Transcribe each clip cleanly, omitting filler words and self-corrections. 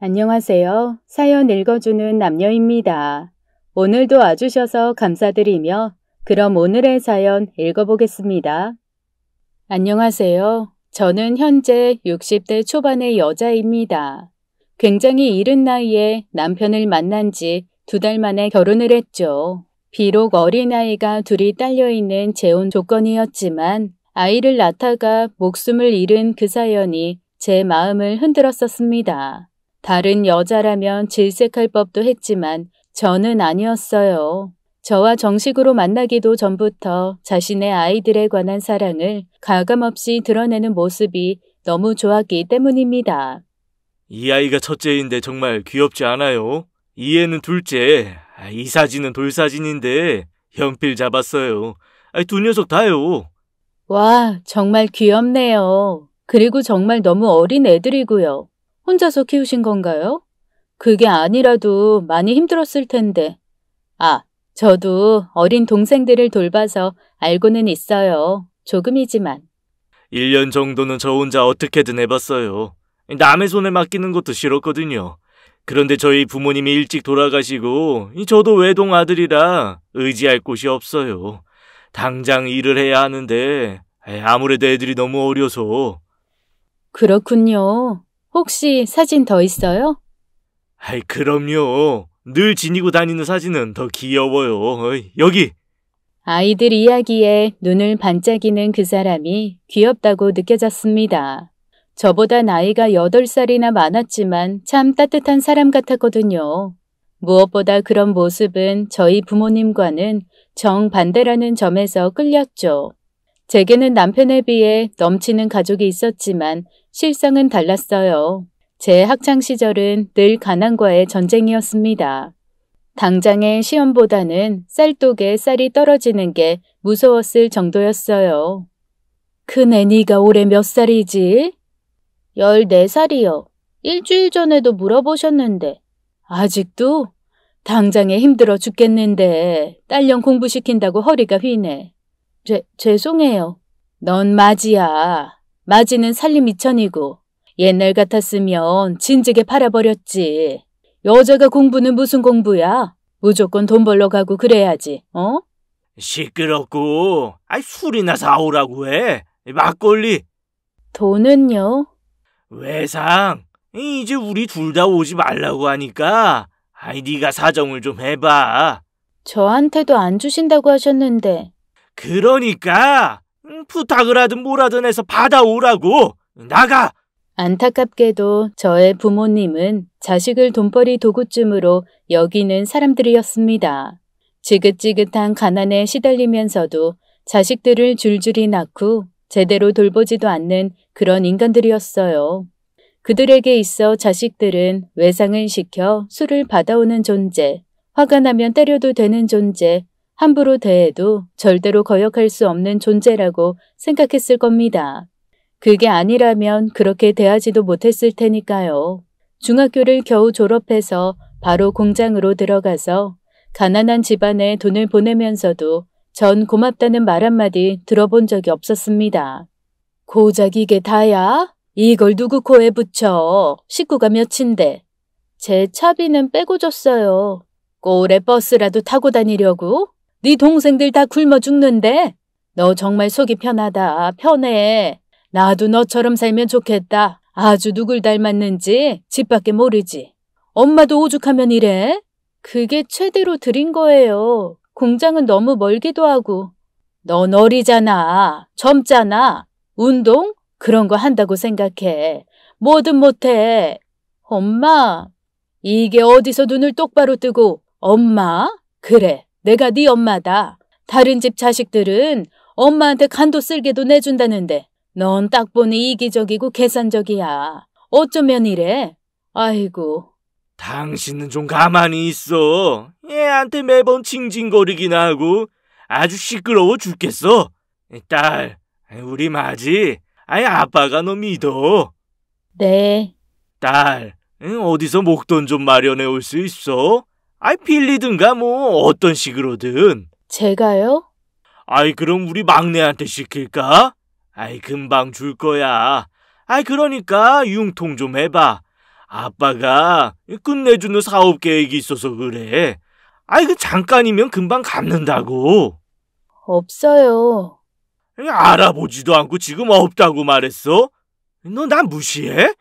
안녕하세요. 사연 읽어주는 남녀입니다. 오늘도 와주셔서 감사드리며 그럼 오늘의 사연 읽어보겠습니다. 안녕하세요. 저는 현재 60대 초반의 여자입니다. 굉장히 이른 나이에 남편을 만난 지 2달 만에 결혼을 했죠. 비록 어린아이가 둘이 딸려있는 재혼 조건이었지만 아이를 낳다가 목숨을 잃은 그 사연이 제 마음을 흔들었었습니다. 다른 여자라면 질색할 법도 했지만 저는 아니었어요. 저와 정식으로 만나기도 전부터 자신의 아이들에 관한 사랑을 가감없이 드러내는 모습이 너무 좋았기 때문입니다. 이 아이가 첫째인데 정말 귀엽지 않아요? 이 애는 둘째, 이 사진은 돌사진인데 연필 잡았어요. 두 녀석 다요. 와, 정말 귀엽네요. 그리고 정말 너무 어린 애들이고요. 혼자서 키우신 건가요? 그게 아니라도 많이 힘들었을 텐데. 저도 어린 동생들을 돌봐서 알고는 있어요. 조금이지만. 1년 정도는 저 혼자 어떻게든 해봤어요. 남의 손에 맡기는 것도 싫었거든요. 그런데 저희 부모님이 일찍 돌아가시고 저도 외동 아들이라 의지할 곳이 없어요. 당장 일을 해야 하는데 아무래도 애들이 너무 어려서. 그렇군요. 혹시 사진 더 있어요? 그럼요. 늘 지니고 다니는 사진은 더 귀여워요. 여기. 아이들 이야기에 눈을 반짝이는 그 사람이 귀엽다고 느껴졌습니다. 저보다 나이가 8살이나 많았지만 참 따뜻한 사람 같았거든요. 무엇보다 그런 모습은 저희 부모님과는 정반대라는 점에서 끌렸죠. 제게는 남편에 비해 넘치는 가족이 있었지만 실상은 달랐어요. 제 학창시절은 늘 가난과의 전쟁이었습니다. 당장의 시험보다는 쌀독에 쌀이 떨어지는 게 무서웠을 정도였어요. 큰애 네가 올해 몇 살이지? 14살이요. 일주일 전에도 물어보셨는데. 아직도? 당장에 힘들어 죽겠는데 딸년 공부시킨다고 허리가 휘네. 죄송해요. 넌 마지야. 마지는 살림 이천이고 옛날 같았으면 진즉에 팔아버렸지. 여자가 공부는 무슨 공부야? 무조건 돈 벌러 가고 그래야지, 어? 시끄럽고 술이나 사오라고 해. 막걸리. 돈은요? 외상. 이제 우리 둘 다 오지 말라고 하니까 네가 사정을 좀 해봐. 저한테도 안 주신다고 하셨는데. 그러니까 부탁을 하든 뭐라든 해서 받아오라고. 나가. 안타깝게도 저의 부모님은 자식을 돈벌이 도구쯤으로 여기는 사람들이었습니다. 지긋지긋한 가난에 시달리면서도 자식들을 줄줄이 낳고 제대로 돌보지도 않는 그런 인간들이었어요. 그들에게 있어 자식들은 외상을 시켜 술을 받아오는 존재, 화가 나면 때려도 되는 존재, 함부로 대해도 절대로 거역할 수 없는 존재라고 생각했을 겁니다. 그게 아니라면 그렇게 대하지도 못했을 테니까요. 중학교를 겨우 졸업해서 바로 공장으로 들어가서 가난한 집안에 돈을 보내면서도 전 고맙다는 말 한마디 들어본 적이 없었습니다. 고작 이게 다야? 이걸 누구 코에 붙여? 식구가 몇인데? 제 차비는 빼고 줬어요. 꼴에 버스라도 타고 다니려고? 네 동생들 다 굶어 죽는데? 너 정말 속이 편하다. 편해. 나도 너처럼 살면 좋겠다. 아주 누굴 닮았는지 집 밖에 모르지. 엄마도 오죽하면 이래? 그게 최대로 드린 거예요. 공장은 너무 멀기도 하고. 넌 어리잖아. 젊잖아. 운동? 그런 거 한다고 생각해. 뭐든 못해. 엄마. 이게 어디서 눈을 똑바로 뜨고 엄마? 그래. 내가 네 엄마다. 다른 집 자식들은 엄마한테 간도 쓸개도 내준다는데 넌 딱 보니 이기적이고 계산적이야. 어쩌면 이래? 아이고. 당신은 좀 가만히 있어. 얘한테 매번 징징거리긴 하고 아주 시끄러워 죽겠어. 딸, 우리 마지. 아빠가 너 믿어. 네. 딸, 어디서 목돈 좀 마련해 올 수 있어? 빌리든가 뭐 어떤 식으로든. 제가요? 그럼 우리 막내한테 시킬까? 금방 줄 거야. 그러니까 융통 좀 해봐. 아빠가 끝내주는 사업 계획이 있어서 그래. 그 잠깐이면 금방 갚는다고. 없어요. 알아보지도 않고 지금 없다고 말했어? 너 나 무시해?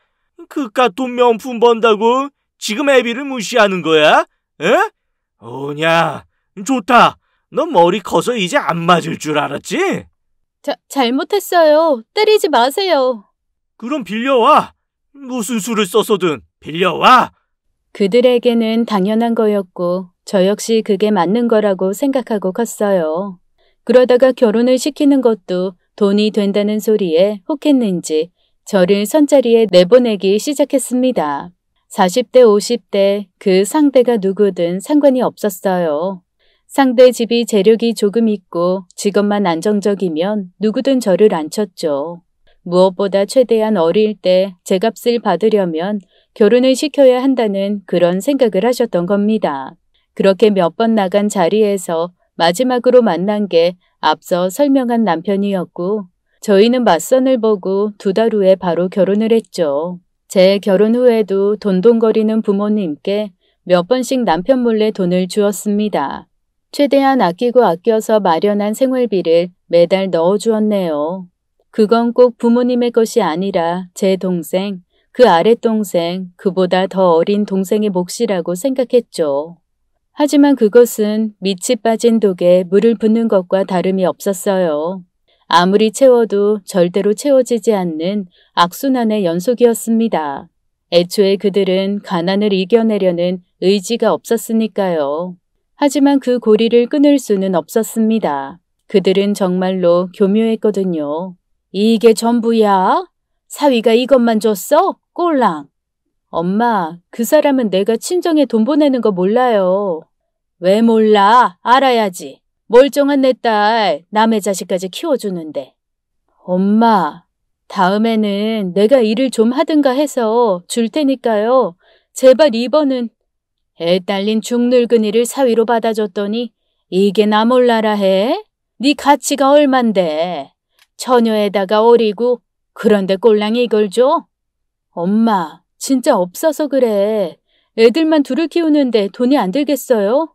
그깟 돈 명품 번다고 지금 애비를 무시하는 거야? 에? 오냐, 좋다. 너 머리 커서 이제 안 맞을 줄 알았지? 잘못했어요. 때리지 마세요. 그럼 빌려와. 무슨 수를 써서든 빌려와. 그들에게는 당연한 거였고 저 역시 그게 맞는 거라고 생각하고 컸어요. 그러다가 결혼을 시키는 것도 돈이 된다는 소리에 혹했는지 저를 선자리에 내보내기 시작했습니다. 40대, 50대 그 상대가 누구든 상관이 없었어요. 상대 집이 재력이 조금 있고 직업만 안정적이면 누구든 저를 앉혔죠. 무엇보다 최대한 어릴 때 제 값을 받으려면 결혼을 시켜야 한다는 그런 생각을 하셨던 겁니다. 그렇게 몇 번 나간 자리에서 마지막으로 만난 게 앞서 설명한 남편이었고 저희는 맞선을 보고 2달 후에 바로 결혼을 했죠. 제 결혼 후에도 돈돈거리는 부모님께 몇 번씩 남편 몰래 돈을 주었습니다. 최대한 아끼고 아껴서 마련한 생활비를 매달 넣어주었네요. 그건 꼭 부모님의 것이 아니라 제 동생, 그 아랫동생, 그보다 더 어린 동생의 몫이라고 생각했죠. 하지만 그것은 밑이 빠진 독에 물을 붓는 것과 다름이 없었어요. 아무리 채워도 절대로 채워지지 않는 악순환의 연속이었습니다. 애초에 그들은 가난을 이겨내려는 의지가 없었으니까요. 하지만 그 고리를 끊을 수는 없었습니다. 그들은 정말로 교묘했거든요. 이게 전부야? 사위가 이것만 줬어? 꼴랑. 엄마, 그 사람은 내가 친정에 돈 보내는 거 몰라요. 왜 몰라? 알아야지. 멀쩡한 내 딸, 남의 자식까지 키워주는데. 엄마, 다음에는 내가 일을 좀 하든가 해서 줄 테니까요. 제발 이번은. 애 딸린 중늙은이를 사위로 받아줬더니 이게 나 몰라라 해? 네 가치가 얼만데. 처녀에다가 어리고 그런데 꼴랑이 이걸 줘? 엄마, 진짜 없어서 그래. 애들만 둘을 키우는데 돈이 안 들겠어요?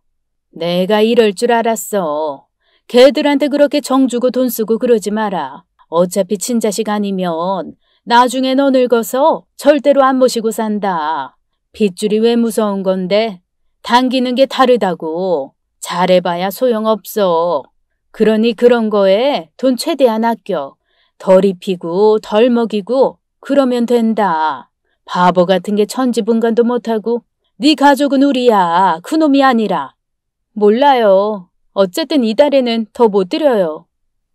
내가 이럴 줄 알았어. 걔들한테 그렇게 정 주고 돈 쓰고 그러지 마라. 어차피 친자식 아니면 나중에 너 늙어서 절대로 안 모시고 산다. 핏줄이 왜 무서운 건데? 당기는 게 다르다고. 잘해봐야 소용없어. 그러니 그런 거에 돈 최대한 아껴. 덜 입히고 덜 먹이고 그러면 된다. 바보 같은 게 천지분간도 못하고 네 가족은 우리야. 그놈이 아니라. 몰라요. 어쨌든 이달에는 더 못 드려요.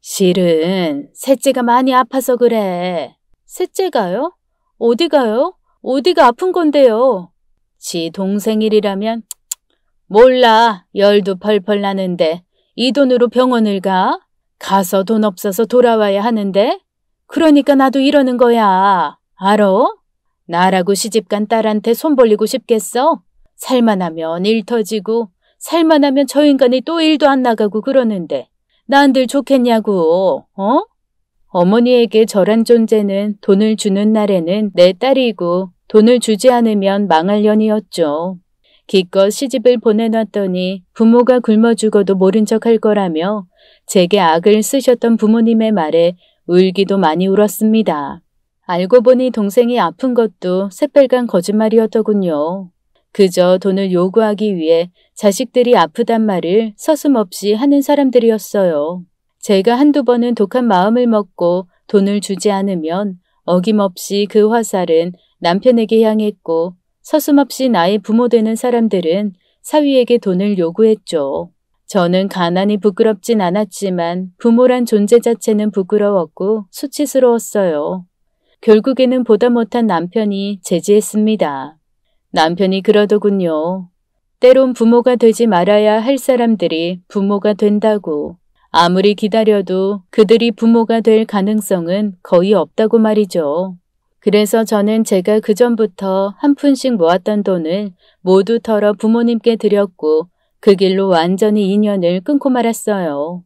실은 셋째가 많이 아파서 그래. 셋째가요? 어디가요? 어디가 아픈 건데요? 지 동생 일이라면 몰라. 열도 펄펄 나는데 이 돈으로 병원을 가? 가서 돈 없어서 돌아와야 하는데? 그러니까 나도 이러는 거야. 알어? 나라고 시집간 딸한테 손 벌리고 싶겠어? 살만하면 일 터지고 살만하면 저 인간이 또 일도 안 나가고 그러는데 난들 좋겠냐고, 어? 어머니에게 절한 존재는 돈을 주는 날에는 내 딸이고 돈을 주지 않으면 망할 년이었죠. 기껏 시집을 보내놨더니 부모가 굶어 죽어도 모른 척 할 거라며 제게 악을 쓰셨던 부모님의 말에 울기도 많이 울었습니다. 알고 보니 동생이 아픈 것도 새빨간 거짓말이었더군요. 그저 돈을 요구하기 위해 자식들이 아프단 말을 서슴없이 하는 사람들이었어요. 제가 한두 번은 독한 마음을 먹고 돈을 주지 않으면 어김없이 그 화살은 남편에게 향했고 서슴없이 나의 부모 되는 사람들은 사위에게 돈을 요구했죠. 저는 가난이 부끄럽진 않았지만 부모란 존재 자체는 부끄러웠고 수치스러웠어요. 결국에는 보다 못한 남편이 제지했습니다. 남편이 그러더군요. 때론 부모가 되지 말아야 할 사람들이 부모가 된다고. 아무리 기다려도 그들이 부모가 될 가능성은 거의 없다고 말이죠. 그래서 저는 제가 그전부터 한 푼씩 모았던 돈을 모두 털어 부모님께 드렸고 그 길로 완전히 인연을 끊고 말았어요.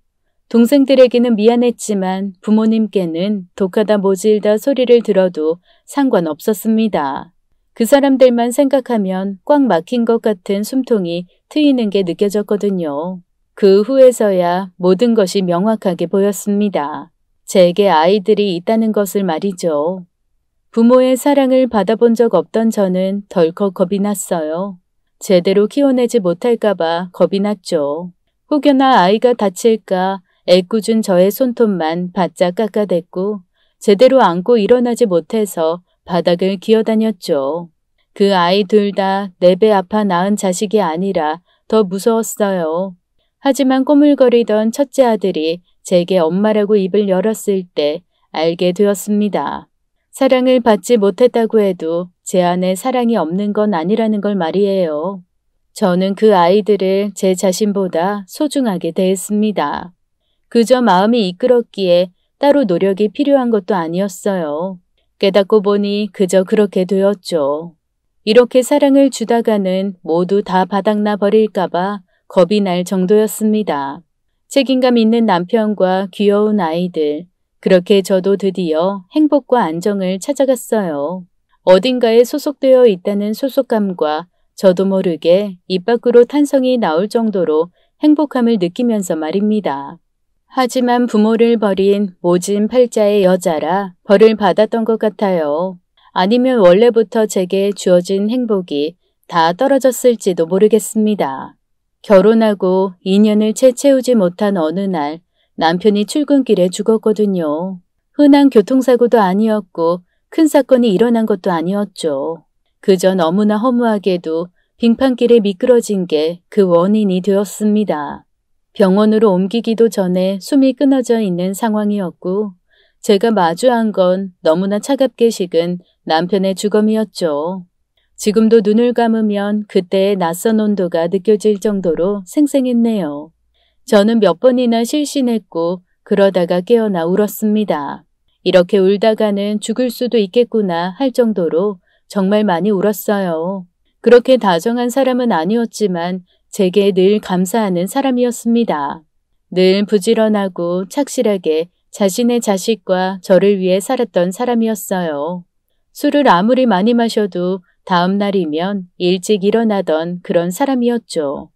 동생들에게는 미안했지만 부모님께는 독하다 모질다 소리를 들어도 상관없었습니다. 그 사람들만 생각하면 꽉 막힌 것 같은 숨통이 트이는 게 느껴졌거든요. 그 후에서야 모든 것이 명확하게 보였습니다. 제게 아이들이 있다는 것을 말이죠. 부모의 사랑을 받아본 적 없던 저는 덜컥 겁이 났어요. 제대로 키워내지 못할까봐 겁이 났죠. 혹여나 아이가 다칠까 애꿎은 저의 손톱만 바짝 깎아댔고 제대로 안고 일어나지 못해서 바닥을 기어다녔죠. 그 아이 둘 다 내 배 아파 낳은 자식이 아니라 더 무서웠어요. 하지만 꼬물거리던 첫째 아들이 제게 엄마라고 입을 열었을 때 알게 되었습니다. 사랑을 받지 못했다고 해도 제 안에 사랑이 없는 건 아니라는 걸 말이에요. 저는 그 아이들을 제 자신보다 소중하게 대했습니다. 그저 마음이 이끌었기에 따로 노력이 필요한 것도 아니었어요. 깨닫고 보니 그저 그렇게 되었죠. 이렇게 사랑을 주다가는 모두 다 바닥나 버릴까봐 겁이 날 정도였습니다. 책임감 있는 남편과 귀여운 아이들, 그렇게 저도 드디어 행복과 안정을 찾아갔어요. 어딘가에 소속되어 있다는 소속감과 저도 모르게 입 밖으로 탄성이 나올 정도로 행복함을 느끼면서 말입니다. 하지만 부모를 버린 모진 팔자의 여자라 벌을 받았던 것 같아요. 아니면 원래부터 제게 주어진 행복이 다 떨어졌을지도 모르겠습니다. 결혼하고 2년을 채 채우지 못한 어느 날 남편이 출근길에 죽었거든요. 흔한 교통사고도 아니었고 큰 사건이 일어난 것도 아니었죠. 그저 너무나 허무하게도 빙판길에 미끄러진 게 그 원인이 되었습니다. 병원으로 옮기기도 전에 숨이 끊어져 있는 상황이었고 제가 마주한 건 너무나 차갑게 식은 남편의 주검이었죠. 지금도 눈을 감으면 그때의 낯선 온도가 느껴질 정도로 생생했네요. 저는 몇 번이나 실신했고 그러다가 깨어나 울었습니다. 이렇게 울다가는 죽을 수도 있겠구나 할 정도로 정말 많이 울었어요. 그렇게 다정한 사람은 아니었지만 제게 늘 감사하는 사람이었습니다. 늘 부지런하고 착실하게 자신의 자식과 저를 위해 살았던 사람이었어요. 술을 아무리 많이 마셔도 다음 날이면 일찍 일어나던 그런 사람이었죠.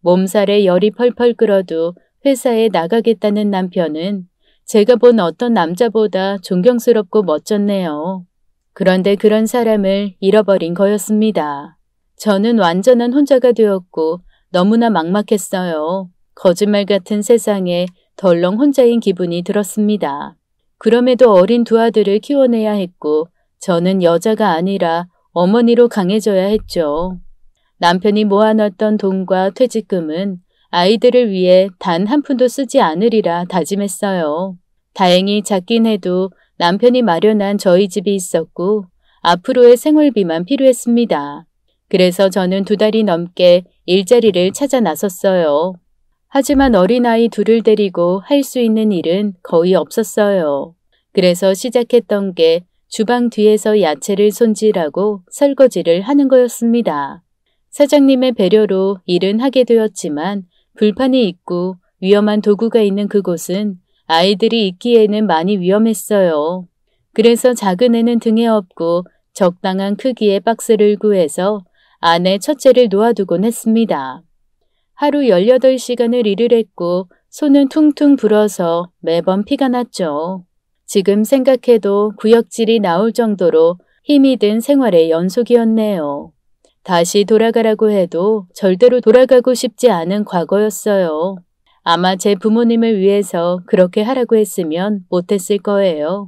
몸살에 열이 펄펄 끓어도 회사에 나가겠다는 남편은 제가 본 어떤 남자보다 존경스럽고 멋졌네요. 그런데 그런 사람을 잃어버린 거였습니다. 저는 완전한 혼자가 되었고 너무나 막막했어요. 거짓말 같은 세상에 덜렁 혼자인 기분이 들었습니다. 그럼에도 어린 두 아들을 키워내야 했고 저는 여자가 아니라 어머니로 강해져야 했죠. 남편이 모아놨던 돈과 퇴직금은 아이들을 위해 단 한 푼도 쓰지 않으리라 다짐했어요. 다행히 작긴 해도 남편이 마련한 저희 집이 있었고 앞으로의 생활비만 필요했습니다. 그래서 저는 2달이 넘게 일자리를 찾아 나섰어요. 하지만 어린아이 둘을 데리고 할 수 있는 일은 거의 없었어요. 그래서 시작했던 게 주방 뒤에서 야채를 손질하고 설거지를 하는 거였습니다. 사장님의 배려로 일은 하게 되었지만 불판이 있고 위험한 도구가 있는 그곳은 아이들이 있기에는 많이 위험했어요. 그래서 작은 애는 등에 업고 적당한 크기의 박스를 구해서 안에 첫째를 놓아두곤 했습니다. 하루 18시간을 일을 했고 손은 퉁퉁 불어서 매번 피가 났죠. 지금 생각해도 구역질이 나올 정도로 힘이 든 생활의 연속이었네요. 다시 돌아가라고 해도 절대로 돌아가고 싶지 않은 과거였어요. 아마 제 부모님을 위해서 그렇게 하라고 했으면 못했을 거예요.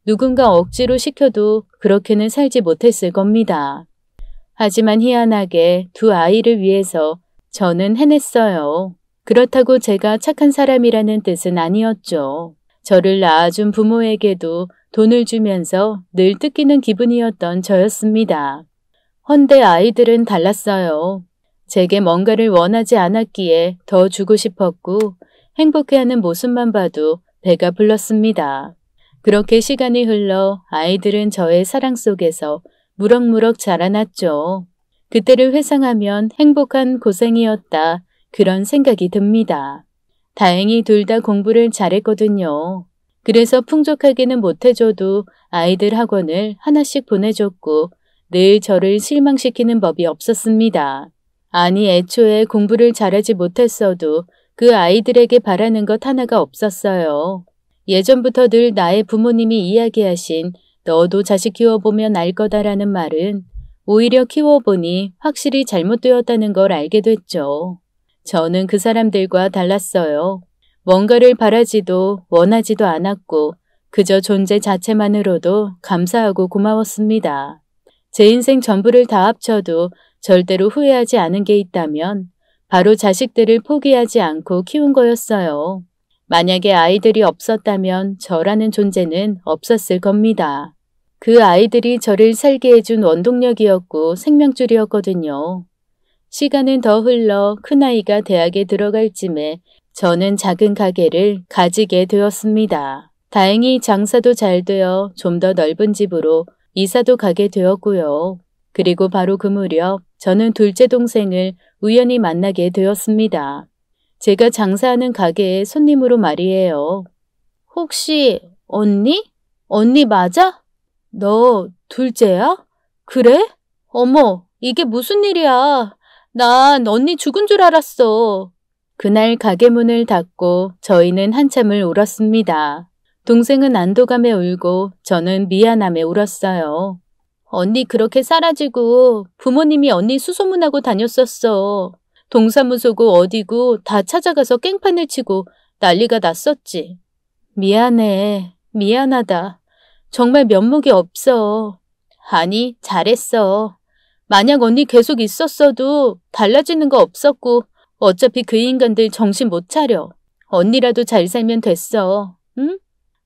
누군가 억지로 시켜도 그렇게는 살지 못했을 겁니다. 하지만 희한하게 두 아이를 위해서 저는 해냈어요. 그렇다고 제가 착한 사람이라는 뜻은 아니었죠. 저를 낳아준 부모에게도 돈을 주면서 늘 뜯기는 기분이었던 저였습니다. 헌데 아이들은 달랐어요. 제게 뭔가를 원하지 않았기에 더 주고 싶었고 행복해하는 모습만 봐도 배가 불렀습니다. 그렇게 시간이 흘러 아이들은 저의 사랑 속에서 무럭무럭 자라났죠. 그때를 회상하면 행복한 고생이었다 그런 생각이 듭니다. 다행히 둘 다 공부를 잘했거든요. 그래서 풍족하게는 못해줘도 아이들 학원을 하나씩 보내줬고 늘 저를 실망시키는 법이 없었습니다. 아니 애초에 공부를 잘하지 못했어도 그 아이들에게 바라는 것 하나가 없었어요. 예전부터 늘 나의 부모님이 이야기하신 너도 자식 키워보면 알 거다라는 말은 오히려 키워보니 확실히 잘못되었다는 걸 알게 됐죠. 저는 그 사람들과 달랐어요. 뭔가를 바라지도 원하지도 않았고 그저 존재 자체만으로도 감사하고 고마웠습니다. 제 인생 전부를 다 합쳐도 절대로 후회하지 않은 게 있다면 바로 자식들을 포기하지 않고 키운 거였어요. 만약에 아이들이 없었다면 저라는 존재는 없었을 겁니다. 그 아이들이 저를 살게 해준 원동력이었고 생명줄이었거든요. 시간은 더 흘러 큰아이가 대학에 들어갈 쯤에 저는 작은 가게를 가지게 되었습니다. 다행히 장사도 잘 되어 좀 더 넓은 집으로 이사도 가게 되었고요. 그리고 바로 그 무렵 저는 둘째 동생을 우연히 만나게 되었습니다. 제가 장사하는 가게의 손님으로 말이에요. 혹시 언니? 언니 맞아? 너 둘째야? 그래? 어머, 이게 무슨 일이야. 난 언니 죽은 줄 알았어. 그날 가게 문을 닫고 저희는 한참을 울었습니다. 동생은 안도감에 울고 저는 미안함에 울었어요. 언니 그렇게 사라지고 부모님이 언니 수소문하고 다녔었어. 동사무소고 어디고 다 찾아가서 깽판을 치고 난리가 났었지. 미안해. 미안하다. 정말 면목이 없어. 아니, 잘했어. 만약 언니 계속 있었어도 달라지는 거 없었고 어차피 그 인간들 정신 못 차려. 언니라도 잘 살면 됐어. 응?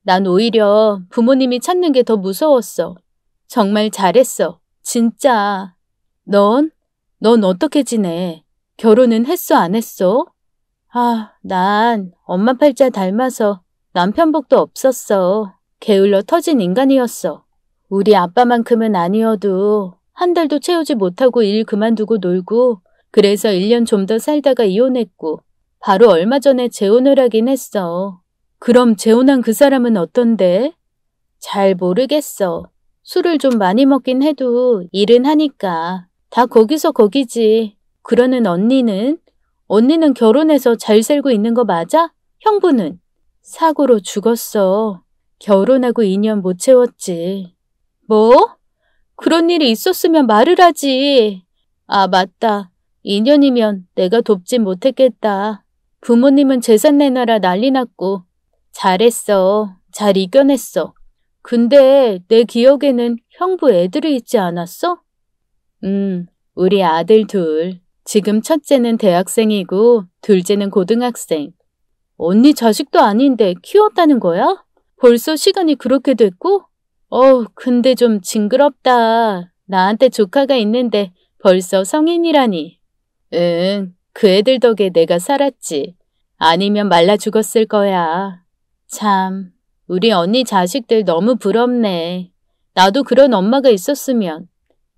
난 오히려 부모님이 찾는 게 더 무서웠어. 정말 잘했어. 진짜. 넌 어떻게 지내? 결혼은 했어, 안 했어? 난 엄마 팔자 닮아서 남편 복도 없었어. 게을러 터진 인간이었어. 우리 아빠만큼은 아니어도 한 달도 채우지 못하고 일 그만두고 놀고 그래서 1년 좀 더 살다가 이혼했고 바로 얼마 전에 재혼을 하긴 했어. 그럼 재혼한 그 사람은 어떤데? 잘 모르겠어. 술을 좀 많이 먹긴 해도 일은 하니까 다 거기서 거기지. 그러는 언니는? 언니는 결혼해서 잘 살고 있는 거 맞아? 형부는? 사고로 죽었어. 결혼하고 2년 못 채웠지. 뭐? 그런 일이 있었으면 말을 하지. 맞다. 2년이면 내가 돕진 못했겠다. 부모님은 재산 내놔라 난리 났고. 잘했어. 잘 이겨냈어. 근데 내 기억에는 형부 애들이 있지 않았어? 우리 아들 둘. 지금 첫째는 대학생이고 둘째는 고등학생. 언니 자식도 아닌데 키웠다는 거야? 벌써 시간이 그렇게 됐고? 근데 좀 징그럽다. 나한테 조카가 있는데 벌써 성인이라니. 응, 그 애들 덕에 내가 살았지. 아니면 말라 죽었을 거야. 참, 우리 언니 자식들 너무 부럽네. 나도 그런 엄마가 있었으면.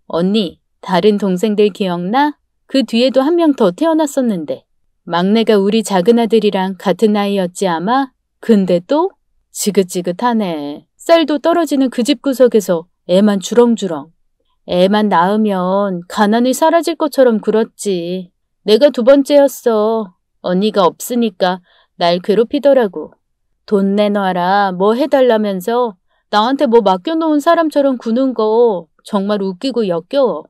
언니, 다른 동생들 기억나? 그 뒤에도 한 명 더 태어났었는데. 막내가 우리 작은아들이랑 같은 나이였지 아마? 근데 또? 지긋지긋하네. 쌀도 떨어지는 그 집 구석에서 애만 주렁주렁. 애만 낳으면 가난이 사라질 것처럼 굴었지. 내가 두 번째였어. 언니가 없으니까 날 괴롭히더라고. 돈 내놔라 뭐 해달라면서 나한테 뭐 맡겨놓은 사람처럼 구는 거 정말 웃기고 역겨워.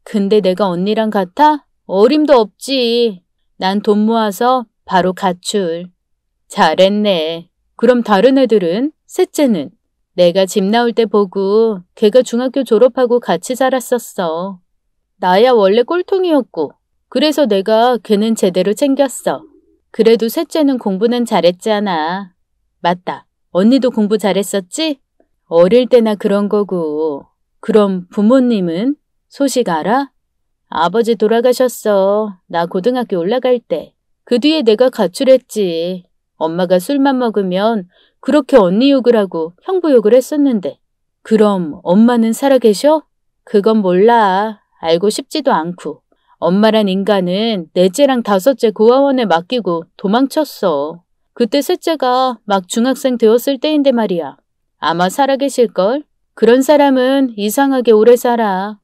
근데 내가 언니랑 같아? 어림도 없지. 난 돈 모아서 바로 가출. 잘했네. 그럼 다른 애들은? 셋째는? 내가 집 나올 때 보고 걔가 중학교 졸업하고 같이 살았었어. 나야 원래 꼴통이었고 그래서 내가 걔는 제대로 챙겼어. 그래도 셋째는 공부는 잘했잖아. 맞다. 언니도 공부 잘했었지? 어릴 때나 그런 거고. 그럼 부모님은? 소식 알아? 아버지 돌아가셨어. 나 고등학교 올라갈 때. 그 뒤에 내가 가출했지. 엄마가 술만 먹으면 그렇게 언니 욕을 하고 형부 욕을 했었는데. 그럼 엄마는 살아계셔? 그건 몰라. 알고 싶지도 않고. 엄마란 인간은 넷째랑 다섯째 고아원에 맡기고 도망쳤어. 그때 셋째가 막 중학생 되었을 때인데 말이야. 아마 살아계실걸? 그런 사람은 이상하게 오래 살아.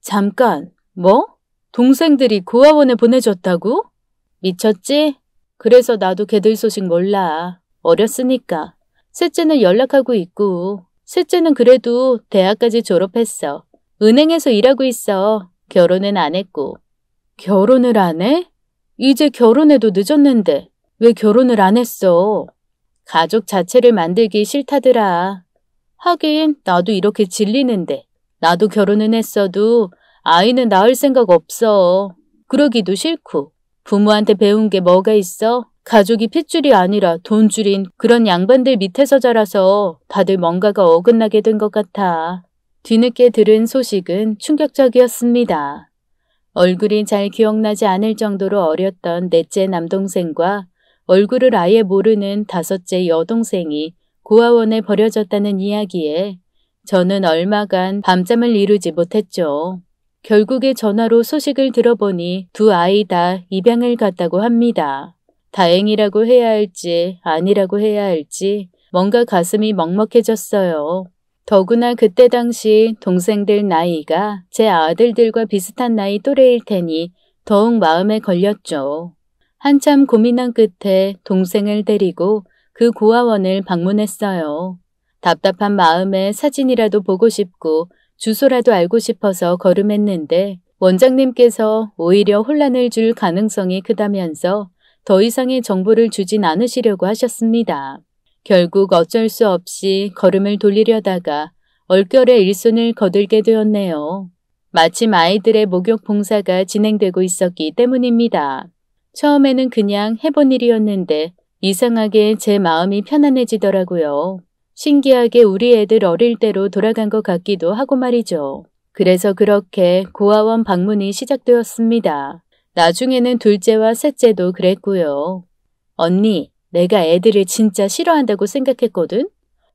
잠깐, 뭐? 동생들이 고아원에 보내줬다고? 미쳤지? 그래서 나도 걔들 소식 몰라. 어렸으니까. 셋째는 연락하고 있고, 셋째는 그래도 대학까지 졸업했어. 은행에서 일하고 있어. 결혼은 안 했고. 결혼을 안 해? 이제 결혼해도 늦었는데 왜 결혼을 안 했어? 가족 자체를 만들기 싫다더라. 하긴 나도 이렇게 질리는데. 나도 결혼은 했어도 아이는 낳을 생각 없어. 그러기도 싫고. 부모한테 배운 게 뭐가 있어? 가족이 핏줄이 아니라 돈줄인 그런 양반들 밑에서 자라서 다들 뭔가가 어긋나게 된 것 같아. 뒤늦게 들은 소식은 충격적이었습니다. 얼굴이 잘 기억나지 않을 정도로 어렸던 넷째 남동생과 얼굴을 아예 모르는 다섯째 여동생이 고아원에 버려졌다는 이야기에 저는 얼마간 밤잠을 이루지 못했죠. 결국에 전화로 소식을 들어보니 두 아이 다 입양을 갔다고 합니다. 다행이라고 해야 할지 아니라고 해야 할지 뭔가 가슴이 먹먹해졌어요. 더구나 그때 당시 동생들 나이가 제 아들들과 비슷한 나이 또래일 테니 더욱 마음에 걸렸죠. 한참 고민한 끝에 동생을 데리고 그 고아원을 방문했어요. 답답한 마음에 사진이라도 보고 싶고 주소라도 알고 싶어서 걸음했는데 원장님께서 오히려 혼란을 줄 가능성이 크다면서 더 이상의 정보를 주진 않으시려고 하셨습니다. 결국 어쩔 수 없이 걸음을 돌리려다가 얼결에 일손을 거들게 되었네요. 마침 아이들의 목욕 봉사가 진행되고 있었기 때문입니다. 처음에는 그냥 해본 일이었는데 이상하게 제 마음이 편안해지더라고요. 신기하게 우리 애들 어릴 때로 돌아간 것 같기도 하고 말이죠. 그래서 그렇게 고아원 방문이 시작되었습니다. 나중에는 둘째와 셋째도 그랬고요. 언니, 내가 애들을 진짜 싫어한다고 생각했거든?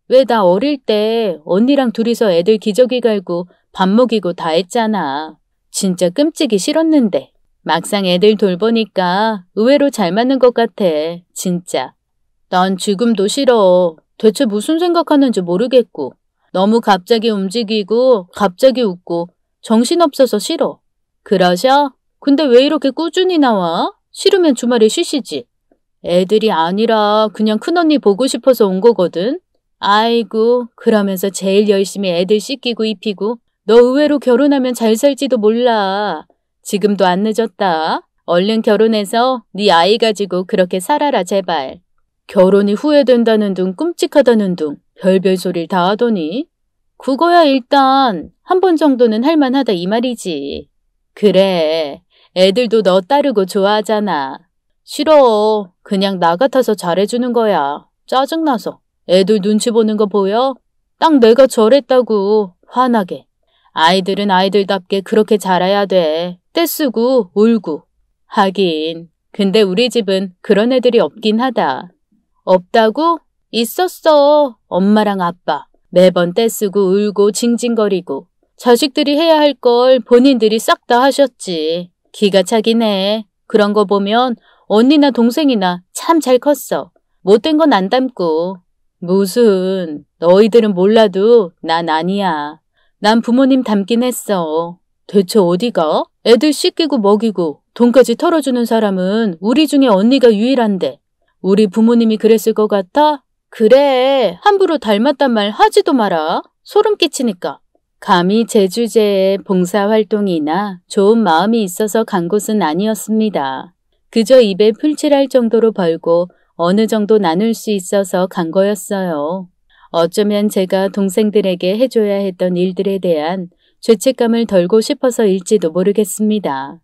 왜 나 어릴 때 언니랑 둘이서 애들 기저귀 갈고 밥 먹이고 다 했잖아. 진짜 끔찍이 싫었는데. 막상 애들 돌보니까 의외로 잘 맞는 것 같아. 진짜. 난 지금도 싫어. 대체 무슨 생각하는지 모르겠고. 너무 갑자기 움직이고 갑자기 웃고 정신없어서 싫어. 그러셔? 근데 왜 이렇게 꾸준히 나와? 싫으면 주말에 쉬시지. 애들이 아니라 그냥 큰언니 보고 싶어서 온 거거든. 아이고, 그러면서 제일 열심히 애들 씻기고 입히고 너 의외로 결혼하면 잘 살지도 몰라. 지금도 안 늦었다. 얼른 결혼해서 네 아이 가지고 그렇게 살아라 제발. 결혼이 후회된다는 둥 끔찍하다는 둥 별별 소리를 다 하더니 그거야 일단 한 번 정도는 할만하다 이 말이지. 그래, 애들도 너 따르고 좋아하잖아. 싫어. 그냥 나 같아서 잘해주는 거야. 짜증나서. 애들 눈치 보는 거 보여? 딱 내가 저랬다고. 화나게. 아이들은 아이들답게 그렇게 자라야 돼. 떼쓰고 울고. 하긴. 근데 우리 집은 그런 애들이 없긴 하다. 없다고? 있었어. 엄마랑 아빠. 매번 떼쓰고 울고 징징거리고. 자식들이 해야 할 걸 본인들이 싹 다 하셨지. 기가 차긴 해. 그런 거 보면 언니나 동생이나 참 잘 컸어. 못된 건 안 닮고. 무슨, 너희들은 몰라도 난 아니야. 난 부모님 닮긴 했어. 대체 어디가? 애들 씻기고 먹이고 돈까지 털어주는 사람은 우리 중에 언니가 유일한데 우리 부모님이 그랬을 것 같아? 그래, 함부로 닮았단 말 하지도 마라. 소름 끼치니까. 감히 제 주제에 봉사활동이나 좋은 마음이 있어서 간 곳은 아니었습니다. 그저 입에 풀칠할 정도로 벌고 어느 정도 나눌 수 있어서 간 거였어요. 어쩌면 제가 동생들에게 해줘야 했던 일들에 대한 죄책감을 덜고 싶어서일지도 모르겠습니다.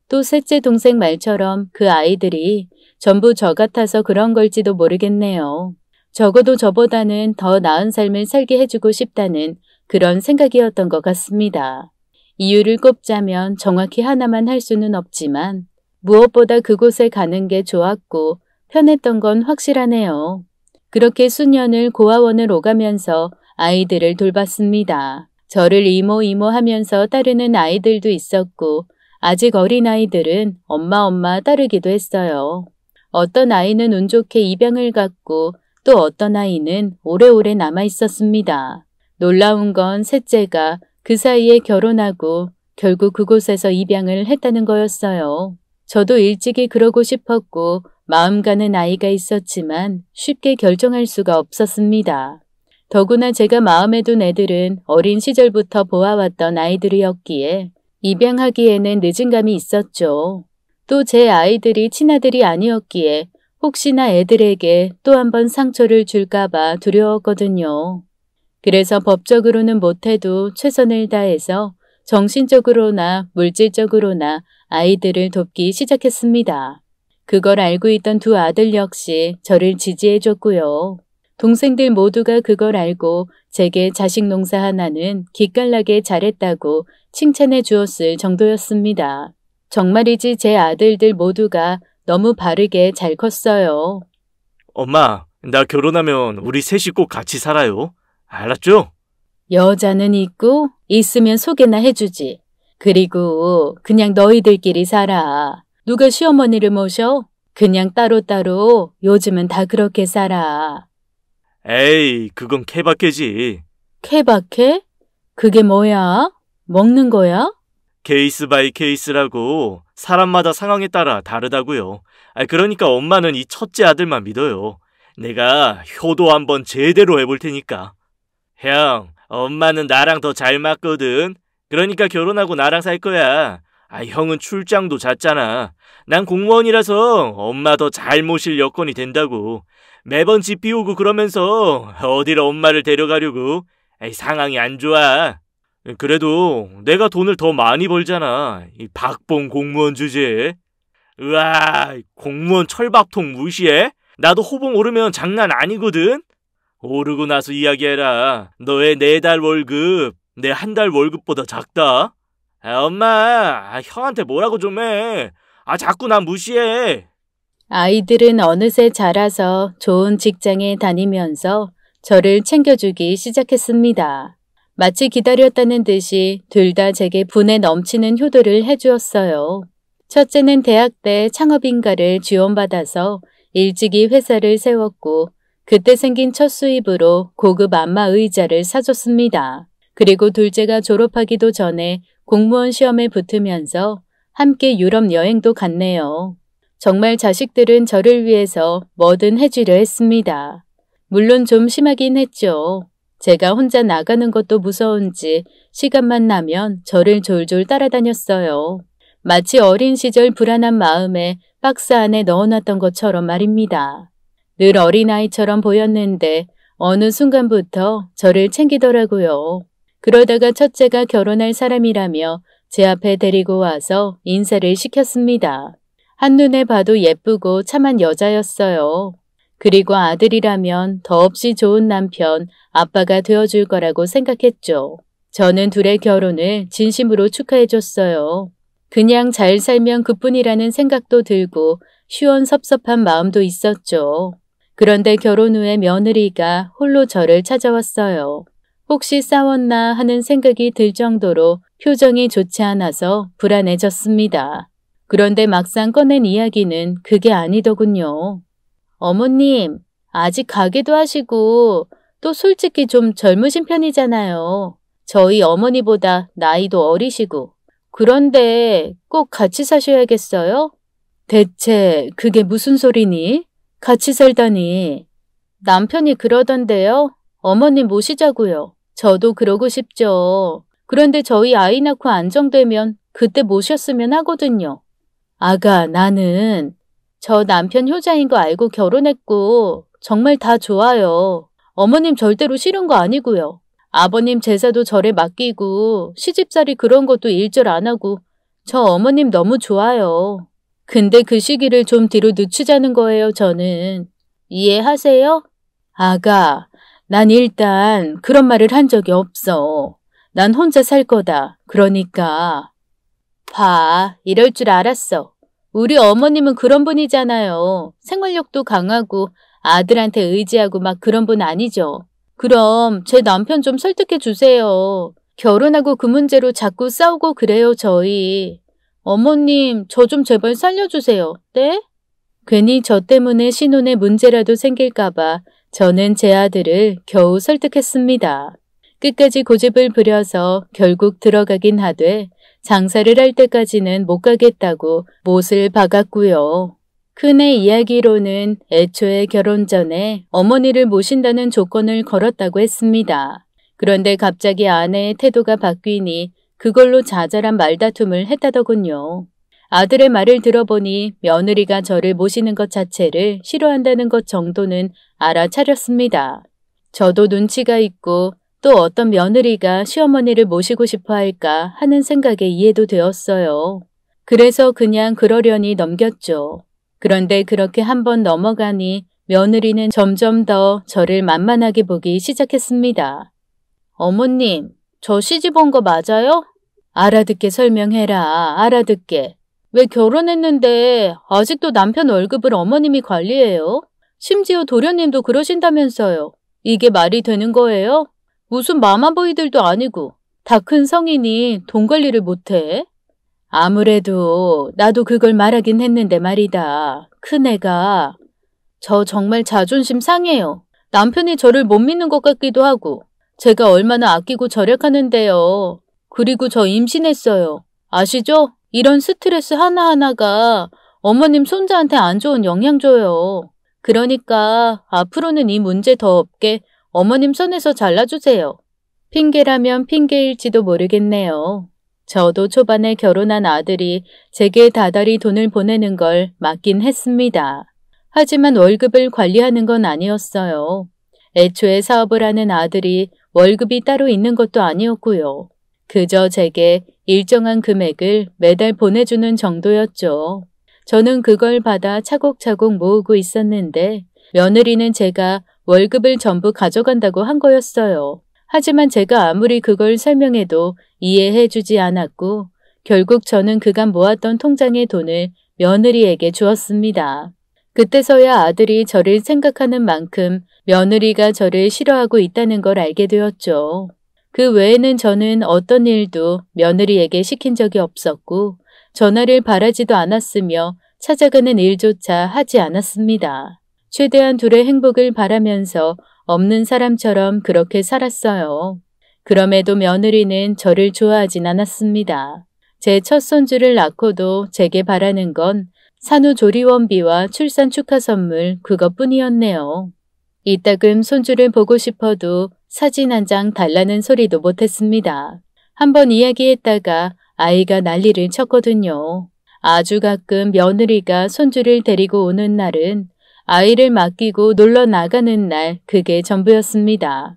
또 셋째 동생 말처럼 그 아이들이 전부 저 같아서 그런 걸지도 모르겠네요. 적어도 저보다는 더 나은 삶을 살게 해주고 싶다는 그런 생각이었던 것 같습니다. 이유를 꼽자면 정확히 하나만 할 수는 없지만 무엇보다 그곳에 가는 게 좋았고 편했던 건 확실하네요. 그렇게 수년을 고아원을 오가면서 아이들을 돌봤습니다. 저를 이모 하면서 따르는 아이들도 있었고 아직 어린 아이들은 엄마 따르기도 했어요. 어떤 아이는 운 좋게 입양을 갔고 또 어떤 아이는 오래오래 남아 있었습니다. 놀라운 건 셋째가 그 사이에 결혼하고 결국 그곳에서 입양을 했다는 거였어요. 저도 일찍이 그러고 싶었고 마음 가는 아이가 있었지만 쉽게 결정할 수가 없었습니다. 더구나 제가 마음에 둔 애들은 어린 시절부터 보아왔던 아이들이었기에 입양하기에는 늦은 감이 있었죠. 또 제 아이들이 친아들이 아니었기에 혹시나 애들에게 또 한 번 상처를 줄까봐 두려웠거든요. 그래서 법적으로는 못해도 최선을 다해서 정신적으로나 물질적으로나 아이들을 돕기 시작했습니다. 그걸 알고 있던 두 아들 역시 저를 지지해줬고요. 동생들 모두가 그걸 알고 제게 자식 농사 하나는 기깔나게 잘했다고 칭찬해 주었을 정도였습니다. 정말이지 제 아들들 모두가 너무 바르게 잘 컸어요. 엄마, 나 결혼하면 우리 셋이 꼭 같이 살아요. 알았죠? 여자는 있고 있으면 소개나 해주지. 그리고 그냥 너희들끼리 살아. 누가 시어머니를 모셔? 그냥 따로따로 요즘은 다 그렇게 살아. 에이, 그건 케바케지. 케바케? 그게 뭐야? 먹는 거야? 케이스 바이 케이스라고 사람마다 상황에 따라 다르다고요. 그러니까 엄마는 이 첫째 아들만 믿어요. 내가 효도 한번 제대로 해볼 테니까. 형, 엄마는 나랑 더 잘 맞거든. 그러니까 결혼하고 나랑 살 거야. 형은 출장도 잦잖아. 난 공무원이라서 엄마 더 잘 모실 여건이 된다고. 매번 집 비우고 그러면서 어디로 엄마를 데려가려고. 상황이 안 좋아. 그래도 내가 돈을 더 많이 벌잖아. 이 박봉 공무원 주제에. 으아, 공무원 철밥통 무시해? 나도 호봉 오르면 장난 아니거든? 오르고 나서 이야기해라. 너의 4달 월급, 내 1달 월급보다 작다? 엄마, 형한테 뭐라고 좀 해. 자꾸 난 무시해. 아이들은 어느새 자라서 좋은 직장에 다니면서 저를 챙겨주기 시작했습니다. 마치 기다렸다는 듯이 둘 다 제게 분에 넘치는 효도를 해주었어요. 첫째는 대학 때 창업인가를 지원받아서 일찍이 회사를 세웠고 그때 생긴 첫 수입으로 고급 안마 의자를 사줬습니다. 그리고 둘째가 졸업하기도 전에 공무원 시험에 붙으면서 함께 유럽 여행도 갔네요. 정말 자식들은 저를 위해서 뭐든 해주려 했습니다. 물론 좀 심하긴 했죠. 제가 혼자 나가는 것도 무서운지 시간만 나면 저를 졸졸 따라다녔어요. 마치 어린 시절 불안한 마음에 박스 안에 넣어놨던 것처럼 말입니다. 늘 어린아이처럼 보였는데 어느 순간부터 저를 챙기더라고요. 그러다가 첫째가 결혼할 사람이라며 제 앞에 데리고 와서 인사를 시켰습니다. 한눈에 봐도 예쁘고 참한 여자였어요. 그리고 아들이라면 더없이 좋은 남편, 아빠가 되어줄 거라고 생각했죠. 저는 둘의 결혼을 진심으로 축하해줬어요. 그냥 잘 살면 그뿐이라는 생각도 들고 시원섭섭한 마음도 있었죠. 그런데 결혼 후에 며느리가 홀로 저를 찾아왔어요. 혹시 싸웠나 하는 생각이 들 정도로 표정이 좋지 않아서 불안해졌습니다. 그런데 막상 꺼낸 이야기는 그게 아니더군요. 어머님, 아직 가게도 하시고 또 솔직히 좀 젊으신 편이잖아요. 저희 어머니보다 나이도 어리시고. 그런데 꼭 같이 사셔야겠어요? 대체 그게 무슨 소리니? 같이 살다니. 남편이 그러던데요. 어머님 모시자고요. 저도 그러고 싶죠. 그런데 저희 아이 낳고 안정되면 그때 모셨으면 하거든요. 아가, 나는 저 남편 효자인 거 알고 결혼했고 정말 다 좋아요. 어머님 절대로 싫은 거 아니고요. 아버님 제사도 절에 맡기고 시집살이 그런 것도 일절 안 하고 저 어머님 너무 좋아요. 근데 그 시기를 좀 뒤로 늦추자는 거예요, 저는. 이해하세요? 아가, 난 일단 그런 말을 한 적이 없어. 난 혼자 살 거다. 그러니까. 봐, 이럴 줄 알았어. 우리 어머님은 그런 분이잖아요. 생활력도 강하고 아들한테 의지하고 막 그런 분 아니죠. 그럼 제 남편 좀 설득해 주세요. 결혼하고 그 문제로 자꾸 싸우고 그래요, 저희. 어머님, 저 좀 제발 살려주세요. 네? 괜히 저 때문에 신혼에 문제라도 생길까봐 저는 제 아들을 겨우 설득했습니다. 끝까지 고집을 부려서 결국 들어가긴 하되 장사를 할 때까지는 못 가겠다고 못을 박았고요. 큰애 이야기로는 애초에 결혼 전에 어머니를 모신다는 조건을 걸었다고 했습니다. 그런데 갑자기 아내의 태도가 바뀌니 그걸로 자잘한 말다툼을 했다더군요. 아들의 말을 들어보니 며느리가 저를 모시는 것 자체를 싫어한다는 것 정도는 알아차렸습니다. 저도 눈치가 있고 또 어떤 며느리가 시어머니를 모시고 싶어 할까 하는 생각에 이해도 되었어요. 그래서 그냥 그러려니 넘겼죠. 그런데 그렇게 한번 넘어가니 며느리는 점점 더 저를 만만하게 보기 시작했습니다. 어머님, 저 시집 온 거 맞아요? 알아듣게 설명해라, 알아듣게. 왜 결혼했는데 아직도 남편 월급을 어머님이 관리해요? 심지어 도련님도 그러신다면서요. 이게 말이 되는 거예요? 무슨 마마보이들도 아니고 다 큰 성인이 돈 관리를 못해? 아무래도 나도 그걸 말하긴 했는데 말이다. 큰애가 저 정말 자존심 상해요. 남편이 저를 못 믿는 것 같기도 하고 제가 얼마나 아끼고 절약하는데요. 그리고 저 임신했어요. 아시죠? 이런 스트레스 하나하나가 어머님 손자한테 안 좋은 영향 줘요. 그러니까 앞으로는 이 문제 더 없게 어머님 손에서 잘라주세요. 핑계라면 핑계일지도 모르겠네요. 저도 초반에 결혼한 아들이 제게 다달이 돈을 보내는 걸 맞긴 했습니다. 하지만 월급을 관리하는 건 아니었어요. 애초에 사업을 하는 아들이 월급이 따로 있는 것도 아니었고요. 그저 제게 일정한 금액을 매달 보내주는 정도였죠. 저는 그걸 받아 차곡차곡 모으고 있었는데 며느리는 제가 월급을 전부 가져간다고 한 거였어요. 하지만 제가 아무리 그걸 설명해도 이해해주지 않았고 결국 저는 그간 모았던 통장의 돈을 며느리에게 주었습니다. 그때서야 아들이 저를 생각하는 만큼 며느리가 저를 싫어하고 있다는 걸 알게 되었죠. 그 외에는 저는 어떤 일도 며느리에게 시킨 적이 없었고 전화를 바라지도 않았으며 찾아가는 일조차 하지 않았습니다. 최대한 둘의 행복을 바라면서 없는 사람처럼 그렇게 살았어요. 그럼에도 며느리는 저를 좋아하진 않았습니다. 제 첫 손주를 낳고도 제게 바라는 건 산후조리원비와 출산 축하 선물 그것뿐이었네요. 이따금 손주를 보고 싶어도 사진 한 장 달라는 소리도 못했습니다. 한번 이야기했다가 아이가 난리를 쳤거든요. 아주 가끔 며느리가 손주를 데리고 오는 날은 아이를 맡기고 놀러 나가는 날 그게 전부였습니다.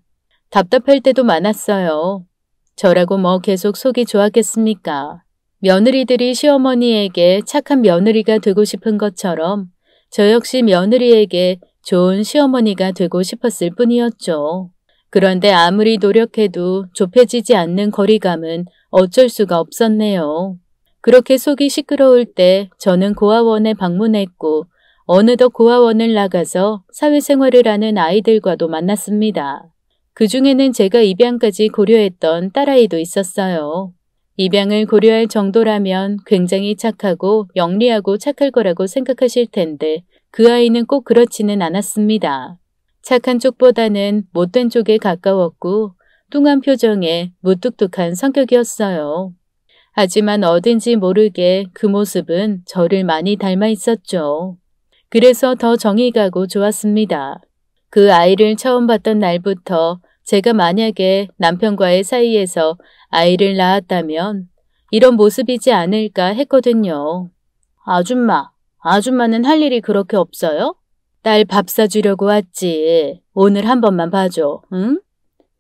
답답할 때도 많았어요. 저라고 뭐 계속 속이 좋았겠습니까? 며느리들이 시어머니에게 착한 며느리가 되고 싶은 것처럼 저 역시 며느리에게 좋은 시어머니가 되고 싶었을 뿐이었죠. 그런데 아무리 노력해도 좁혀지지 않는 거리감은 어쩔 수가 없었네요. 그렇게 속이 시끄러울 때 저는 고아원에 방문했고 어느덧 고아원을 나가서 사회생활을 하는 아이들과도 만났습니다. 그중에는 제가 입양까지 고려했던 딸아이도 있었어요. 입양을 고려할 정도라면 굉장히 착하고 영리하고 착할 거라고 생각하실 텐데 그 아이는 꼭 그렇지는 않았습니다. 착한 쪽보다는 못된 쪽에 가까웠고 뚱한 표정에 무뚝뚝한 성격이었어요. 하지만 어딘지 모르게 그 모습은 저를 많이 닮아 있었죠. 그래서 더 정이 가고 좋았습니다. 그 아이를 처음 봤던 날부터 제가 만약에 남편과의 사이에서 아이를 낳았다면 이런 모습이지 않을까 했거든요. 아줌마는 할 일이 그렇게 없어요? 딸 밥 사주려고 왔지. 오늘 한 번만 봐줘, 응?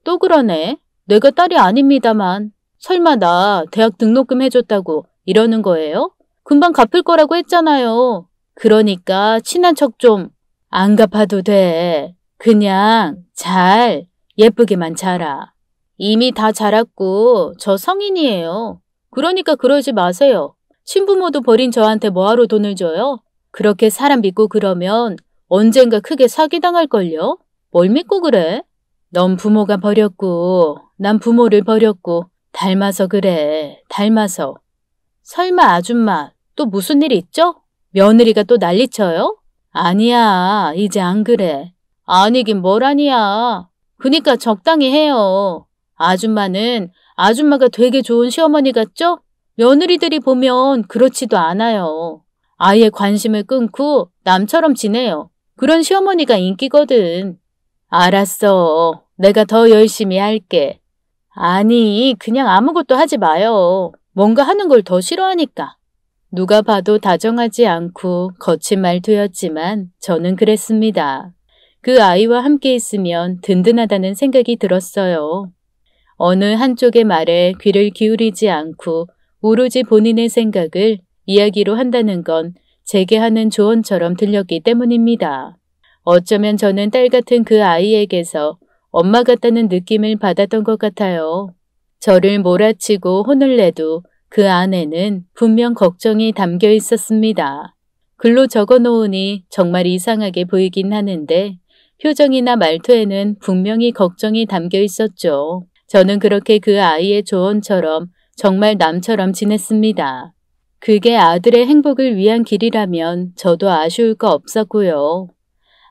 또 그러네. 내가 딸이 아닙니다만. 설마 나 대학 등록금 해줬다고 이러는 거예요? 금방 갚을 거라고 했잖아요. 그러니까 친한 척 좀 안 갚아도 돼. 그냥 잘 예쁘게만 자라. 이미 다 자랐고 저 성인이에요. 그러니까 그러지 마세요. 친부모도 버린 저한테 뭐하러 돈을 줘요? 그렇게 사람 믿고 그러면 언젠가 크게 사기당할걸요? 뭘 믿고 그래? 넌 부모가 버렸고 난 부모를 버렸고 닮아서 그래. 닮아서. 설마 아줌마 또 무슨 일 있죠? 며느리가 또 난리쳐요? 아니야. 이제 안 그래. 아니긴 뭘 아니야. 그니까 적당히 해요. 아줌마는 아줌마가 되게 좋은 시어머니 같죠? 며느리들이 보면 그렇지도 않아요. 아예 관심을 끊고 남처럼 지내요. 그런 시어머니가 인기거든. 알았어. 내가 더 열심히 할게. 아니, 그냥 아무것도 하지 마요. 뭔가 하는 걸 더 싫어하니까. 누가 봐도 다정하지 않고 거친 말투였지만 저는 그랬습니다. 그 아이와 함께 있으면 든든하다는 생각이 들었어요. 어느 한쪽의 말에 귀를 기울이지 않고 오로지 본인의 생각을 이야기로 한다는 건 제게 하는 조언처럼 들렸기 때문입니다. 어쩌면 저는 딸 같은 그 아이에게서 엄마 같다는 느낌을 받았던 것 같아요. 저를 몰아치고 혼을 내도 그 안에는 분명 걱정이 담겨 있었습니다. 글로 적어 놓으니 정말 이상하게 보이긴 하는데 표정이나 말투에는 분명히 걱정이 담겨 있었죠. 저는 그렇게 그 아이의 조언처럼 정말 남처럼 지냈습니다. 그게 아들의 행복을 위한 길이라면 저도 아쉬울 거 없었고요.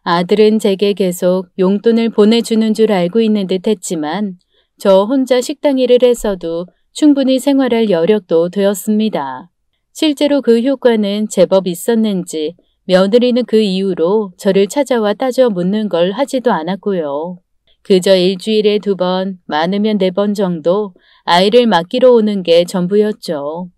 아들은 제게 계속 용돈을 보내주는 줄 알고 있는 듯 했지만 저 혼자 식당 일을 해서도 충분히 생활할 여력도 되었습니다. 실제로 그 효과는 제법 있었는지 며느리는 그 이후로 저를 찾아와 따져 묻는 걸 하지도 않았고요. 그저 일주일에 2번, 많으면 4번 정도 아이를 맡기러 오는 게 전부였죠.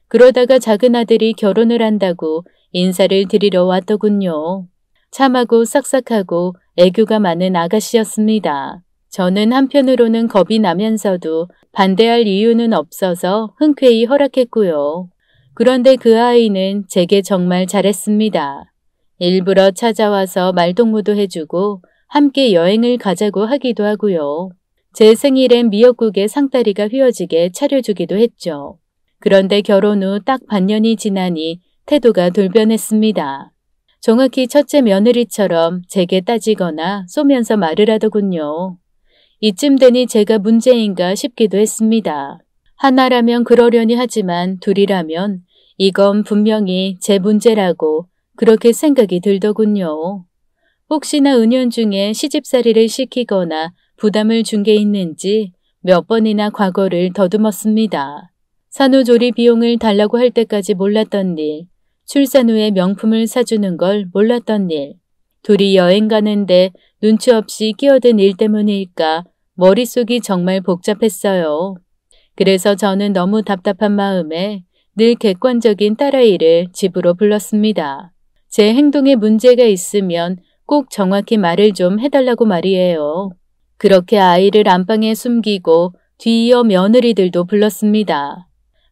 그러다가 작은 아들이 결혼을 한다고 인사를 드리러 왔더군요. 참하고 싹싹하고 애교가 많은 아가씨였습니다. 저는 한편으로는 겁이 나면서도 반대할 이유는 없어서 흔쾌히 허락했고요. 그런데 그 아이는 제게 정말 잘했습니다. 일부러 찾아와서 말동무도 해주고 함께 여행을 가자고 하기도 하고요. 제 생일엔 미역국에 상다리가 휘어지게 차려주기도 했죠. 그런데 결혼 후 딱 반년이 지나니 태도가 돌변했습니다. 정확히 첫째 며느리처럼 제게 따지거나 쏘면서 말을 하더군요. 이쯤 되니 제가 문제인가 싶기도 했습니다. 하나라면 그러려니 하지만 둘이라면 이건 분명히 제 문제라고 그렇게 생각이 들더군요. 혹시나 은연중에 시집살이를 시키거나 부담을 준 게 있는지 몇 번이나 과거를 더듬었습니다. 산후조리 비용을 달라고 할 때까지 몰랐던 일, 출산 후에 명품을 사주는 걸 몰랐던 일, 둘이 여행 가는데 눈치 없이 끼어든 일 때문일까 머릿속이 정말 복잡했어요. 그래서 저는 너무 답답한 마음에 늘 객관적인 딸아이를 집으로 불렀습니다. 제 행동에 문제가 있으면 꼭 정확히 말을 좀 해달라고 말이에요. 그렇게 아이를 안방에 숨기고 뒤이어 며느리들도 불렀습니다.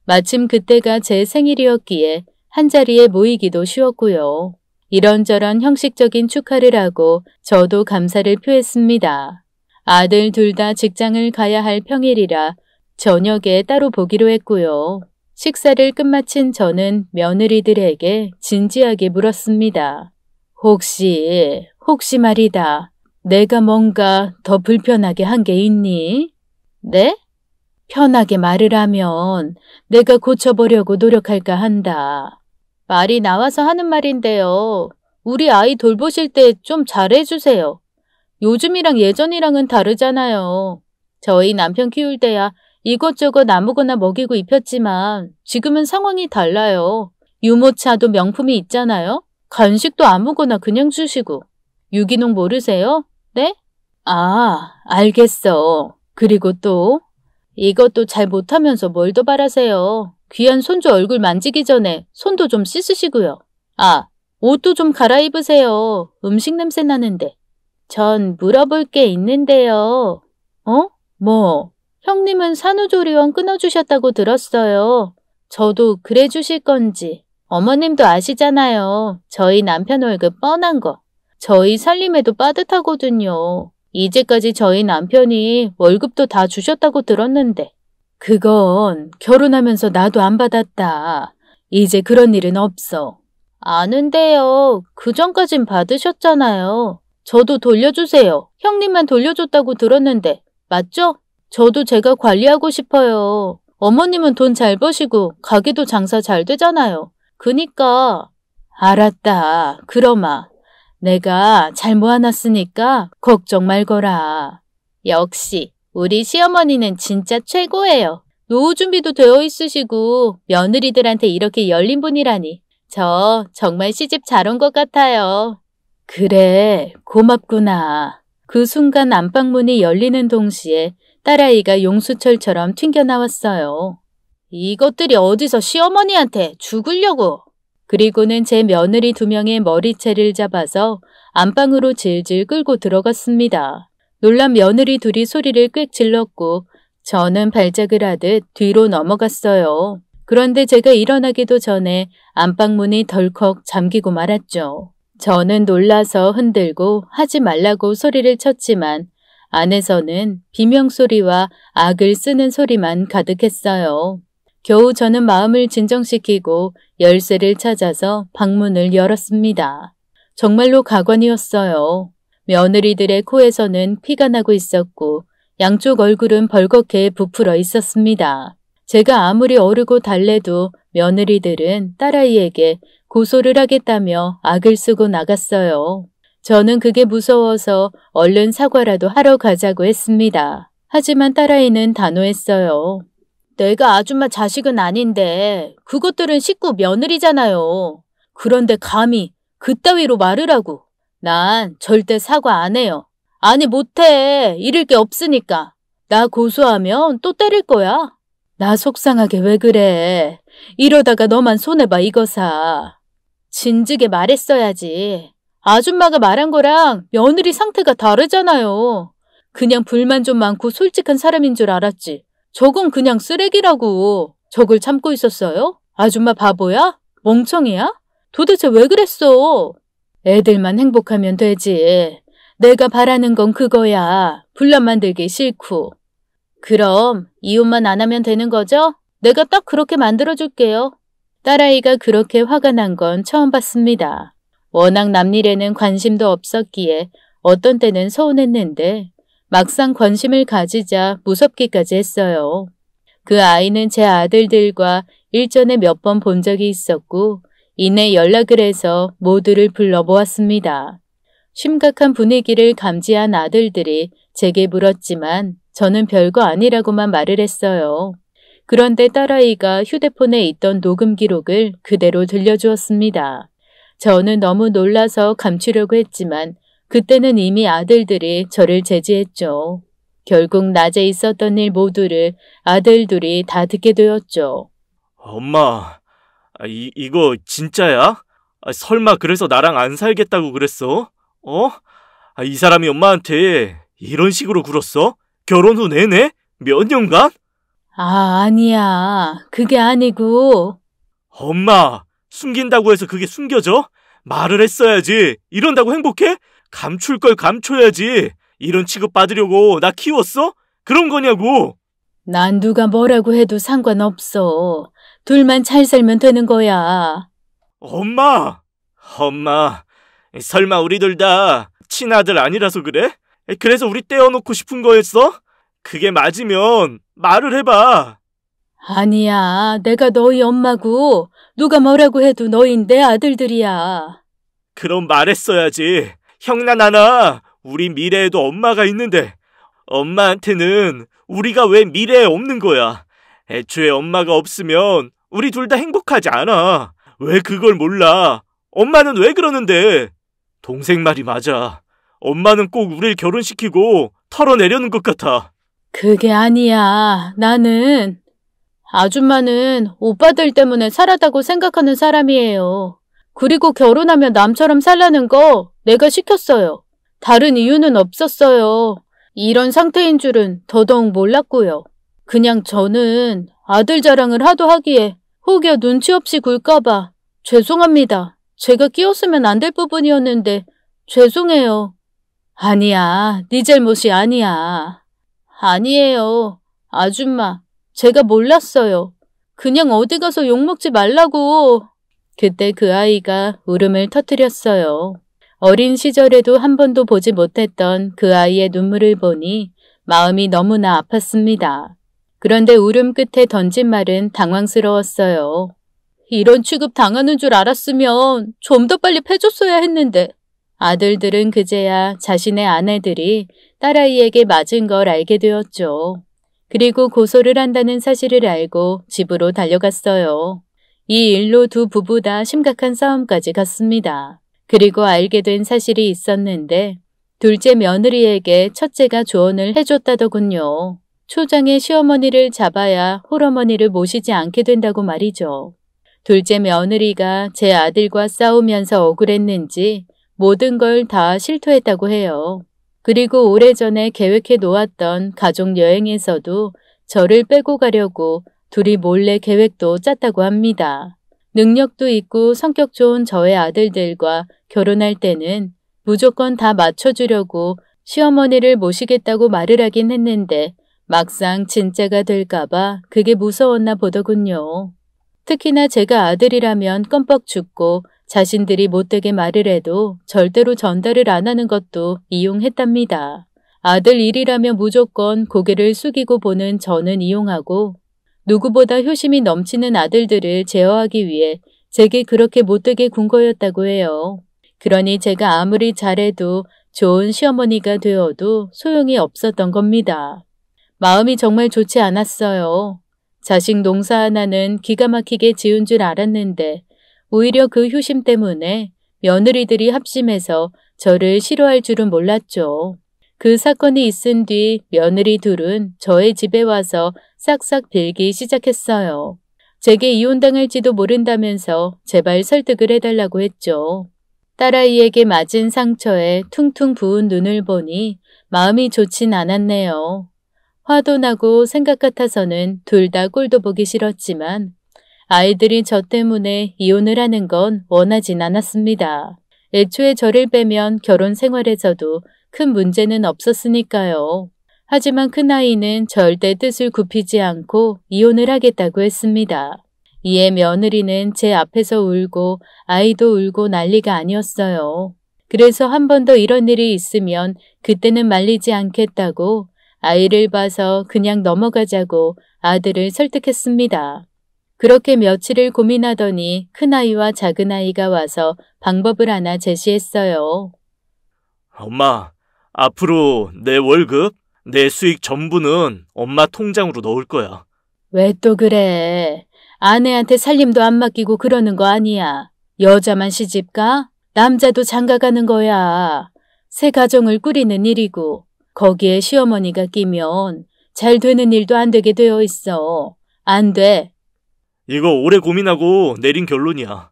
마침 그때가 제 생일이었기에 한자리에 모이기도 쉬웠고요. 이런저런 형식적인 축하를 하고 저도 감사를 표했습니다. 아들 둘 다 직장을 가야 할 평일이라 저녁에 따로 보기로 했고요. 식사를 끝마친 저는 며느리들에게 진지하게 물었습니다. 혹시 말이다. 내가 뭔가 더 불편하게 한 게 있니? 네? 편하게 말을 하면 내가 고쳐보려고 노력할까 한다. 말이 나와서 하는 말인데요. 우리 아이 돌보실 때 좀 잘해주세요. 요즘이랑 예전이랑은 다르잖아요. 저희 남편 키울 때야 이것저것 아무거나 먹이고 입혔지만 지금은 상황이 달라요. 유모차도 명품이 있잖아요. 간식도 아무거나 그냥 주시고. 유기농 모르세요? 네? 아, 알겠어. 그리고 또? 이것도 잘 못하면서 뭘 더 바라세요. 귀한 손주 얼굴 만지기 전에 손도 좀 씻으시고요. 아, 옷도 좀 갈아입으세요. 음식 냄새 나는데. 전 물어볼 게 있는데요. 어? 뭐? 형님은 산후조리원 끊어주셨다고 들었어요. 저도 그래 주실 건지. 어머님도 아시잖아요. 저희 남편 월급 뻔한 거. 저희 살림에도 빠듯하거든요. 이제까지 저희 남편이 월급도 다 주셨다고 들었는데. 그건 결혼하면서 나도 안 받았다. 이제 그런 일은 없어. 아는데요. 그전까진 받으셨잖아요. 저도 돌려주세요. 형님만 돌려줬다고 들었는데. 맞죠? 저도 제가 관리하고 싶어요. 어머님은 돈 잘 버시고 가게도 장사 잘 되잖아요. 그니까. 알았다. 그러마. 내가 잘 모아놨으니까 걱정 말거라. 역시 우리 시어머니는 진짜 최고예요. 노후 준비도 되어 있으시고 며느리들한테 이렇게 열린 분이라니. 저 정말 시집 잘 온 것 같아요. 그래, 고맙구나. 그 순간 안방문이 열리는 동시에 딸아이가 용수철처럼 튕겨나왔어요. 이것들이 어디서 시어머니한테 죽으려고. 그리고는 제 며느리 2명의 머리채를 잡아서 안방으로 질질 끌고 들어갔습니다. 놀란 며느리 둘이 소리를 꽥 질렀고 저는 발작을 하듯 뒤로 넘어갔어요. 그런데 제가 일어나기도 전에 안방문이 덜컥 잠기고 말았죠. 저는 놀라서 흔들고 하지 말라고 소리를 쳤지만 안에서는 비명소리와 악을 쓰는 소리만 가득했어요. 겨우 저는 마음을 진정시키고 열쇠를 찾아서 방문을 열었습니다. 정말로 가관이었어요. 며느리들의 코에서는 피가 나고 있었고 양쪽 얼굴은 벌겋게 부풀어 있었습니다. 제가 아무리 어르고 달래도 며느리들은 딸아이에게 고소를 하겠다며 악을 쓰고 나갔어요. 저는 그게 무서워서 얼른 사과라도 하러 가자고 했습니다. 하지만 딸아이는 단호했어요. 내가 아줌마 자식은 아닌데 그것들은 식구 며느리잖아요. 그런데 감히 그따위로 말을 하고. 난 절대 사과 안 해요. 아니 못해. 잃을 게 없으니까. 나 고소하면 또 때릴 거야. 나 속상하게 왜 그래. 이러다가 너만 손해봐 이거사. 진즉에 말했어야지. 아줌마가 말한 거랑 며느리 상태가 다르잖아요. 그냥 불만 좀 많고 솔직한 사람인 줄 알았지. 저건 그냥 쓰레기라고. 저걸 참고 있었어요? 아줌마 바보야? 멍청이야? 도대체 왜 그랬어? 애들만 행복하면 되지. 내가 바라는 건 그거야. 분란 만들기 싫고. 그럼 이혼만 안 하면 되는 거죠? 내가 딱 그렇게 만들어줄게요. 딸아이가 그렇게 화가 난 건 처음 봤습니다. 워낙 남일에는 관심도 없었기에 어떤 때는 서운했는데 막상 관심을 가지자 무섭기까지 했어요. 그 아이는 제 아들들과 일전에 몇 번 본 적이 있었고 이내 연락을 해서 모두를 불러보았습니다. 심각한 분위기를 감지한 아들들이 제게 물었지만 저는 별거 아니라고만 말을 했어요. 그런데 딸아이가 휴대폰에 있던 녹음 기록을 그대로 들려주었습니다. 저는 너무 놀라서 감추려고 했지만 그때는 이미 아들들이 저를 제지했죠. 결국 낮에 있었던 일 모두를 아들 둘이 다 듣게 되었죠. 엄마, 이거 진짜야? 설마 그래서 나랑 안 살겠다고 그랬어? 이 사람이 엄마한테 이런 식으로 굴었어? 결혼 후 내내? 몇 년간? 아니야. 그게 아니고. 엄마, 숨긴다고 해서 그게 숨겨져? 말을 했어야지. 이런다고 행복해? 감출 걸 감춰야지. 이런 취급 받으려고 나 키웠어? 그런 거냐고. 난 누가 뭐라고 해도 상관없어. 둘만 잘 살면 되는 거야. 엄마, 설마 우리 둘 다 친아들 아니라서 그래? 그래서 우리 떼어놓고 싶은 거였어? 그게 맞으면 말을 해봐. 아니야. 내가 너희 엄마고 누가 뭐라고 해도 너흰 내 아들들이야. 그럼 말했어야지. 형나 나나 우리 미래에도 엄마가 있는데 엄마한테는 우리가 왜 미래에 없는 거야. 애초에 엄마가 없으면 우리 둘 다 행복하지 않아. 왜 그걸 몰라. 엄마는 왜 그러는데. 동생 말이 맞아. 엄마는 꼭 우릴 결혼시키고 털어내려는 것 같아. 그게 아니야. 나는 아줌마는 오빠들 때문에 살았다고 생각하는 사람이에요. 그리고 결혼하면 남처럼 살라는 거 내가 시켰어요. 다른 이유는 없었어요. 이런 상태인 줄은 더더욱 몰랐고요. 그냥 저는 아들 자랑을 하도 하기에 혹여 눈치 없이 굴까봐 죄송합니다. 제가 끼었으면 안 될 부분이었는데 죄송해요. 아니야, 네 잘못이 아니야. 아니에요. 아줌마, 제가 몰랐어요. 그냥 어디 가서 욕먹지 말라고. 그때 그 아이가 울음을 터뜨렸어요. 어린 시절에도 한 번도 보지 못했던 그 아이의 눈물을 보니 마음이 너무나 아팠습니다. 그런데 울음 끝에 던진 말은 당황스러웠어요. 이런 취급 당하는 줄 알았으면 좀 더 빨리 패줬어야 했는데. 아들들은 그제야 자신의 아내들이 딸아이에게 맞은 걸 알게 되었죠. 그리고 고소를 한다는 사실을 알고 집으로 달려갔어요. 이 일로 두 부부 다 심각한 싸움까지 갔습니다. 그리고 알게 된 사실이 있었는데 둘째 며느리에게 첫째가 조언을 해줬다더군요. 초장의 시어머니를 잡아야 홀어머니를 모시지 않게 된다고 말이죠. 둘째 며느리가 제 아들과 싸우면서 억울했는지 모든 걸 다 실토했다고 해요. 그리고 오래전에 계획해 놓았던 가족 여행에서도 저를 빼고 가려고 둘이 몰래 계획도 짰다고 합니다. 능력도 있고 성격 좋은 저의 아들들과 결혼할 때는 무조건 다 맞춰주려고 시어머니를 모시겠다고 말을 하긴 했는데 막상 진짜가 될까봐 그게 무서웠나 보더군요. 특히나 제가 아들이라면 껌뻑 죽고 자신들이 못되게 말을 해도 절대로 전달을 안 하는 것도 이용했답니다. 아들 일이라면 무조건 고개를 숙이고 보는 저는 이용하고 누구보다 효심이 넘치는 아들들을 제어하기 위해 제게 그렇게 못되게 군 거였다고 해요. 그러니 제가 아무리 잘해도 좋은 시어머니가 되어도 소용이 없었던 겁니다. 마음이 정말 좋지 않았어요. 자식 농사 하나는 기가 막히게 지은 줄 알았는데 오히려 그 효심 때문에 며느리들이 합심해서 저를 싫어할 줄은 몰랐죠. 그 사건이 있은 뒤 며느리 둘은 저의 집에 와서 싹싹 빌기 시작했어요. 제게 이혼당할지도 모른다면서 제발 설득을 해달라고 했죠. 딸아이에게 맞은 상처에 퉁퉁 부은 눈을 보니 마음이 좋진 않았네요. 화도 나고 생각 같아서는 둘 다 꼴도 보기 싫었지만 아이들이 저 때문에 이혼을 하는 건 원하진 않았습니다. 애초에 저를 빼면 결혼 생활에서도 큰 문제는 없었으니까요. 하지만 큰아이는 절대 뜻을 굽히지 않고 이혼을 하겠다고 했습니다. 이에 며느리는 제 앞에서 울고 아이도 울고 난리가 아니었어요. 그래서 한 번 더 이런 일이 있으면 그때는 말리지 않겠다고 아이를 봐서 그냥 넘어가자고 아들을 설득했습니다. 그렇게 며칠을 고민하더니 큰아이와 작은아이가 와서 방법을 하나 제시했어요. 엄마, 앞으로 내 월급, 내 수익 전부는 엄마 통장으로 넣을 거야. 왜 또 그래? 아내한테 살림도 안 맡기고 그러는 거 아니야. 여자만 시집가? 남자도 장가가는 거야. 새 가정을 꾸리는 일이고 거기에 시어머니가 끼면 잘 되는 일도 안 되게 되어 있어. 안 돼. 이거 오래 고민하고 내린 결론이야.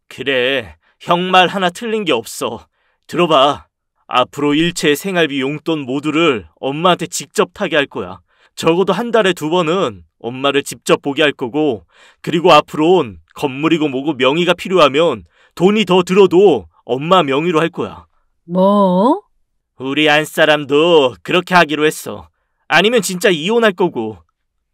그래, 형 말 하나 틀린 게 없어. 들어봐. 앞으로 일체 생활비 용돈 모두를 엄마한테 직접 타게 할 거야. 적어도 한 달에 2번은 엄마를 직접 보게 할 거고, 그리고 앞으론 건물이고 뭐고 명의가 필요하면 돈이 더 들어도 엄마 명의로 할 거야. 뭐? 우리 안사람도 그렇게 하기로 했어. 아니면 진짜 이혼할 거고.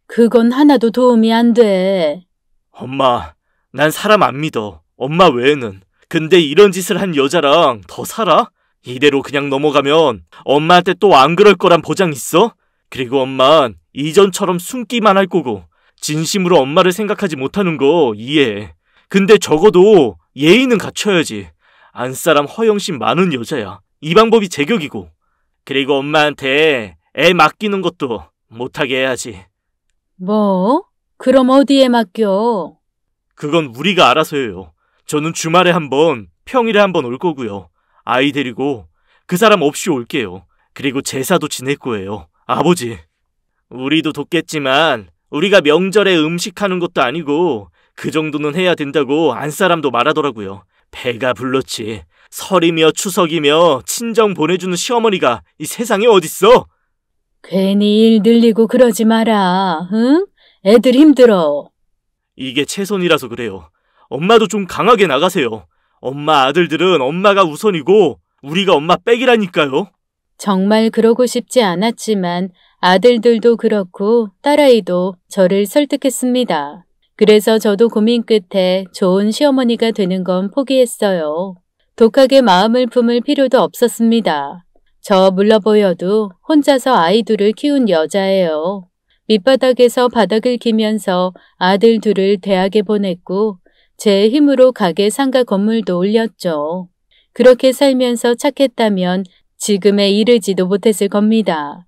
그건 하나도 도움이 안 돼. 엄마, 난 사람 안 믿어. 엄마 외에는. 근데 이런 짓을 한 여자랑 더 살아? 이대로 그냥 넘어가면 엄마한테 또 안 그럴 거란 보장 있어? 그리고 엄만 이전처럼 숨기만 할 거고 진심으로 엄마를 생각하지 못하는 거 이해해. 근데 적어도 예의는 갖춰야지. 안사람 허영심 많은 여자야. 이 방법이 제격이고. 그리고 엄마한테 애 맡기는 것도 못하게 해야지. 뭐? 그럼 어디에 맡겨? 그건 우리가 알아서 해요. 저는 주말에 1번, 평일에 1번 올 거고요. 아이 데리고 그 사람 없이 올게요. 그리고 제사도 지낼 거예요. 아버지. 우리도 돕겠지만 우리가 명절에 음식하는 것도 아니고 그 정도는 해야 된다고 안사람도 말하더라고요. 배가 불렀지. 설이며 추석이며 친정 보내주는 시어머니가 이 세상에 어딨어? 괜히 일 늘리고 그러지 마라. 응? 애들 힘들어. 이게 최선이라서 그래요. 엄마도 좀 강하게 나가세요. 엄마 아들들은 엄마가 우선이고 우리가 엄마 백이라니까요. 정말 그러고 싶지 않았지만 아들들도 그렇고 딸아이도 저를 설득했습니다. 그래서 저도 고민 끝에 좋은 시어머니가 되는 건 포기했어요. 독하게 마음을 품을 필요도 없었습니다. 저 물러 보여도 혼자서 아이 둘을 키운 여자예요. 밑바닥에서 바닥을 기면서 아들 둘을 대학에 보냈고 제 힘으로 가게 상가 건물도 올렸죠. 그렇게 살면서 착했다면 지금에 이르지도 못했을 겁니다.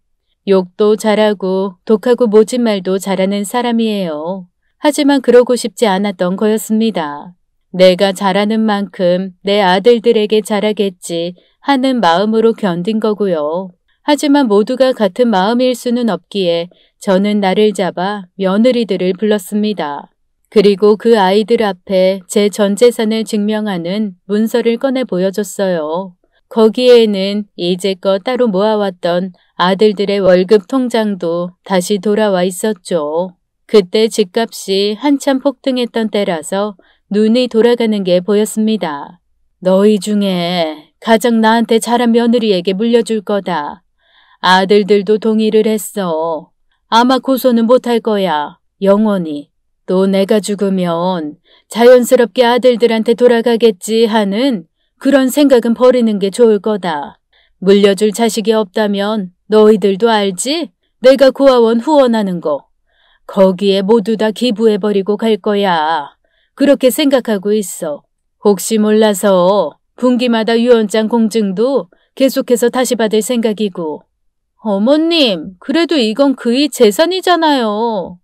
욕도 잘하고 독하고 모진 말도 잘하는 사람이에요. 하지만 그러고 싶지 않았던 거였습니다. 내가 잘하는 만큼 내 아들들에게 잘하겠지 하는 마음으로 견딘 거고요. 하지만 모두가 같은 마음일 수는 없기에 저는 나를 잡아 며느리들을 불렀습니다. 그리고 그 아이들 앞에 제 전 재산을 증명하는 문서를 꺼내 보여줬어요. 거기에는 이제껏 따로 모아왔던 아들들의 월급 통장도 다시 돌아와 있었죠. 그때 집값이 한참 폭등했던 때라서 눈이 돌아가는 게 보였습니다. 너희 중에 가장 나한테 잘한 며느리에게 물려줄 거다. 아들들도 동의를 했어. 아마 고소는 못할 거야. 영원히. 또 내가 죽으면 자연스럽게 아들들한테 돌아가겠지 하는 그런 생각은 버리는 게 좋을 거다. 물려줄 자식이 없다면 너희들도 알지? 내가 고아원 후원하는 거. 거기에 모두 다 기부해버리고 갈 거야. 그렇게 생각하고 있어. 혹시 몰라서 분기마다 유언장 공증도 계속해서 다시 받을 생각이고. 어머님, 그래도 이건 그의 재산이잖아요.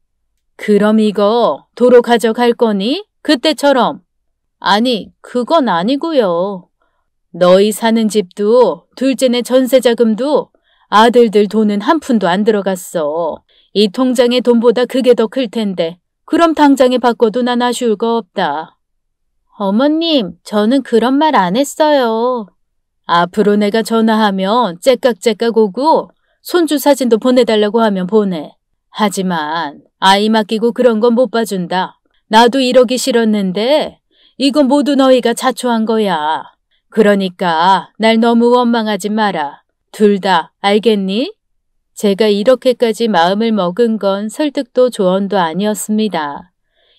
그럼 이거 도로 가져갈 거니? 그때처럼. 아니, 그건 아니고요. 너희 사는 집도 둘째네 전세자금도 아들들 돈은 한 푼도 안 들어갔어. 이 통장의 돈보다 그게 더 클 텐데 그럼 당장에 바꿔도 난 아쉬울 거 없다. 어머님, 저는 그런 말 안 했어요. 앞으로 내가 전화하면 째깍째깍 오고 손주 사진도 보내달라고 하면 보내. 하지만 아이 맡기고 그런 건 못 봐준다. 나도 이러기 싫었는데 이건 모두 너희가 자초한 거야. 그러니까 날 너무 원망하지 마라. 둘 다 알겠니? 제가 이렇게까지 마음을 먹은 건 설득도 조언도 아니었습니다.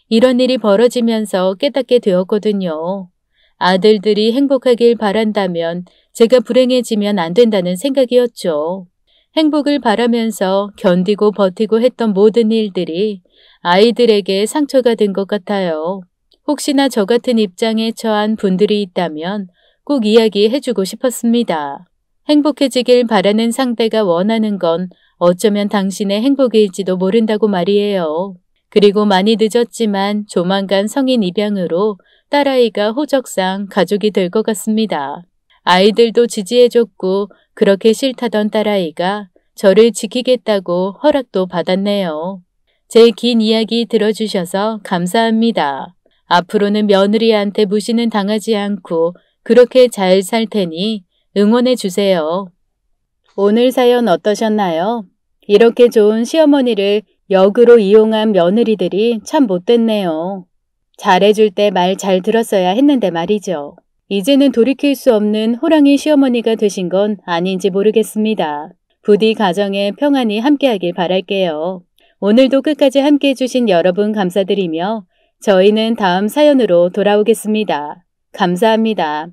이런 일이 벌어지면서 깨닫게 되었거든요. 아들들이 행복하길 바란다면 제가 불행해지면 안 된다는 생각이었죠. 행복을 바라면서 견디고 버티고 했던 모든 일들이 아이들에게 상처가 된 것 같아요. 혹시나 저 같은 입장에 처한 분들이 있다면 꼭 이야기해주고 싶었습니다. 행복해지길 바라는 상대가 원하는 건 어쩌면 당신의 행복일지도 모른다고 말이에요. 그리고 많이 늦었지만 조만간 성인 입양으로 딸아이가 호적상 가족이 될 것 같습니다. 아이들도 지지해줬고 그렇게 싫다던 딸아이가 저를 지키겠다고 허락도 받았네요. 제 긴 이야기 들어주셔서 감사합니다. 앞으로는 며느리한테 무시는 당하지 않고 그렇게 잘 살 테니 응원해 주세요. 오늘 사연 어떠셨나요? 이렇게 좋은 시어머니를 역으로 이용한 며느리들이 참 못됐네요. 잘해줄 때 말 잘 들었어야 했는데 말이죠. 이제는 돌이킬 수 없는 호랑이 시어머니가 되신 건 아닌지 모르겠습니다. 부디 가정에 평안히 함께하길 바랄게요. 오늘도 끝까지 함께해 주신 여러분 감사드리며 저희는 다음 사연으로 돌아오겠습니다. 감사합니다.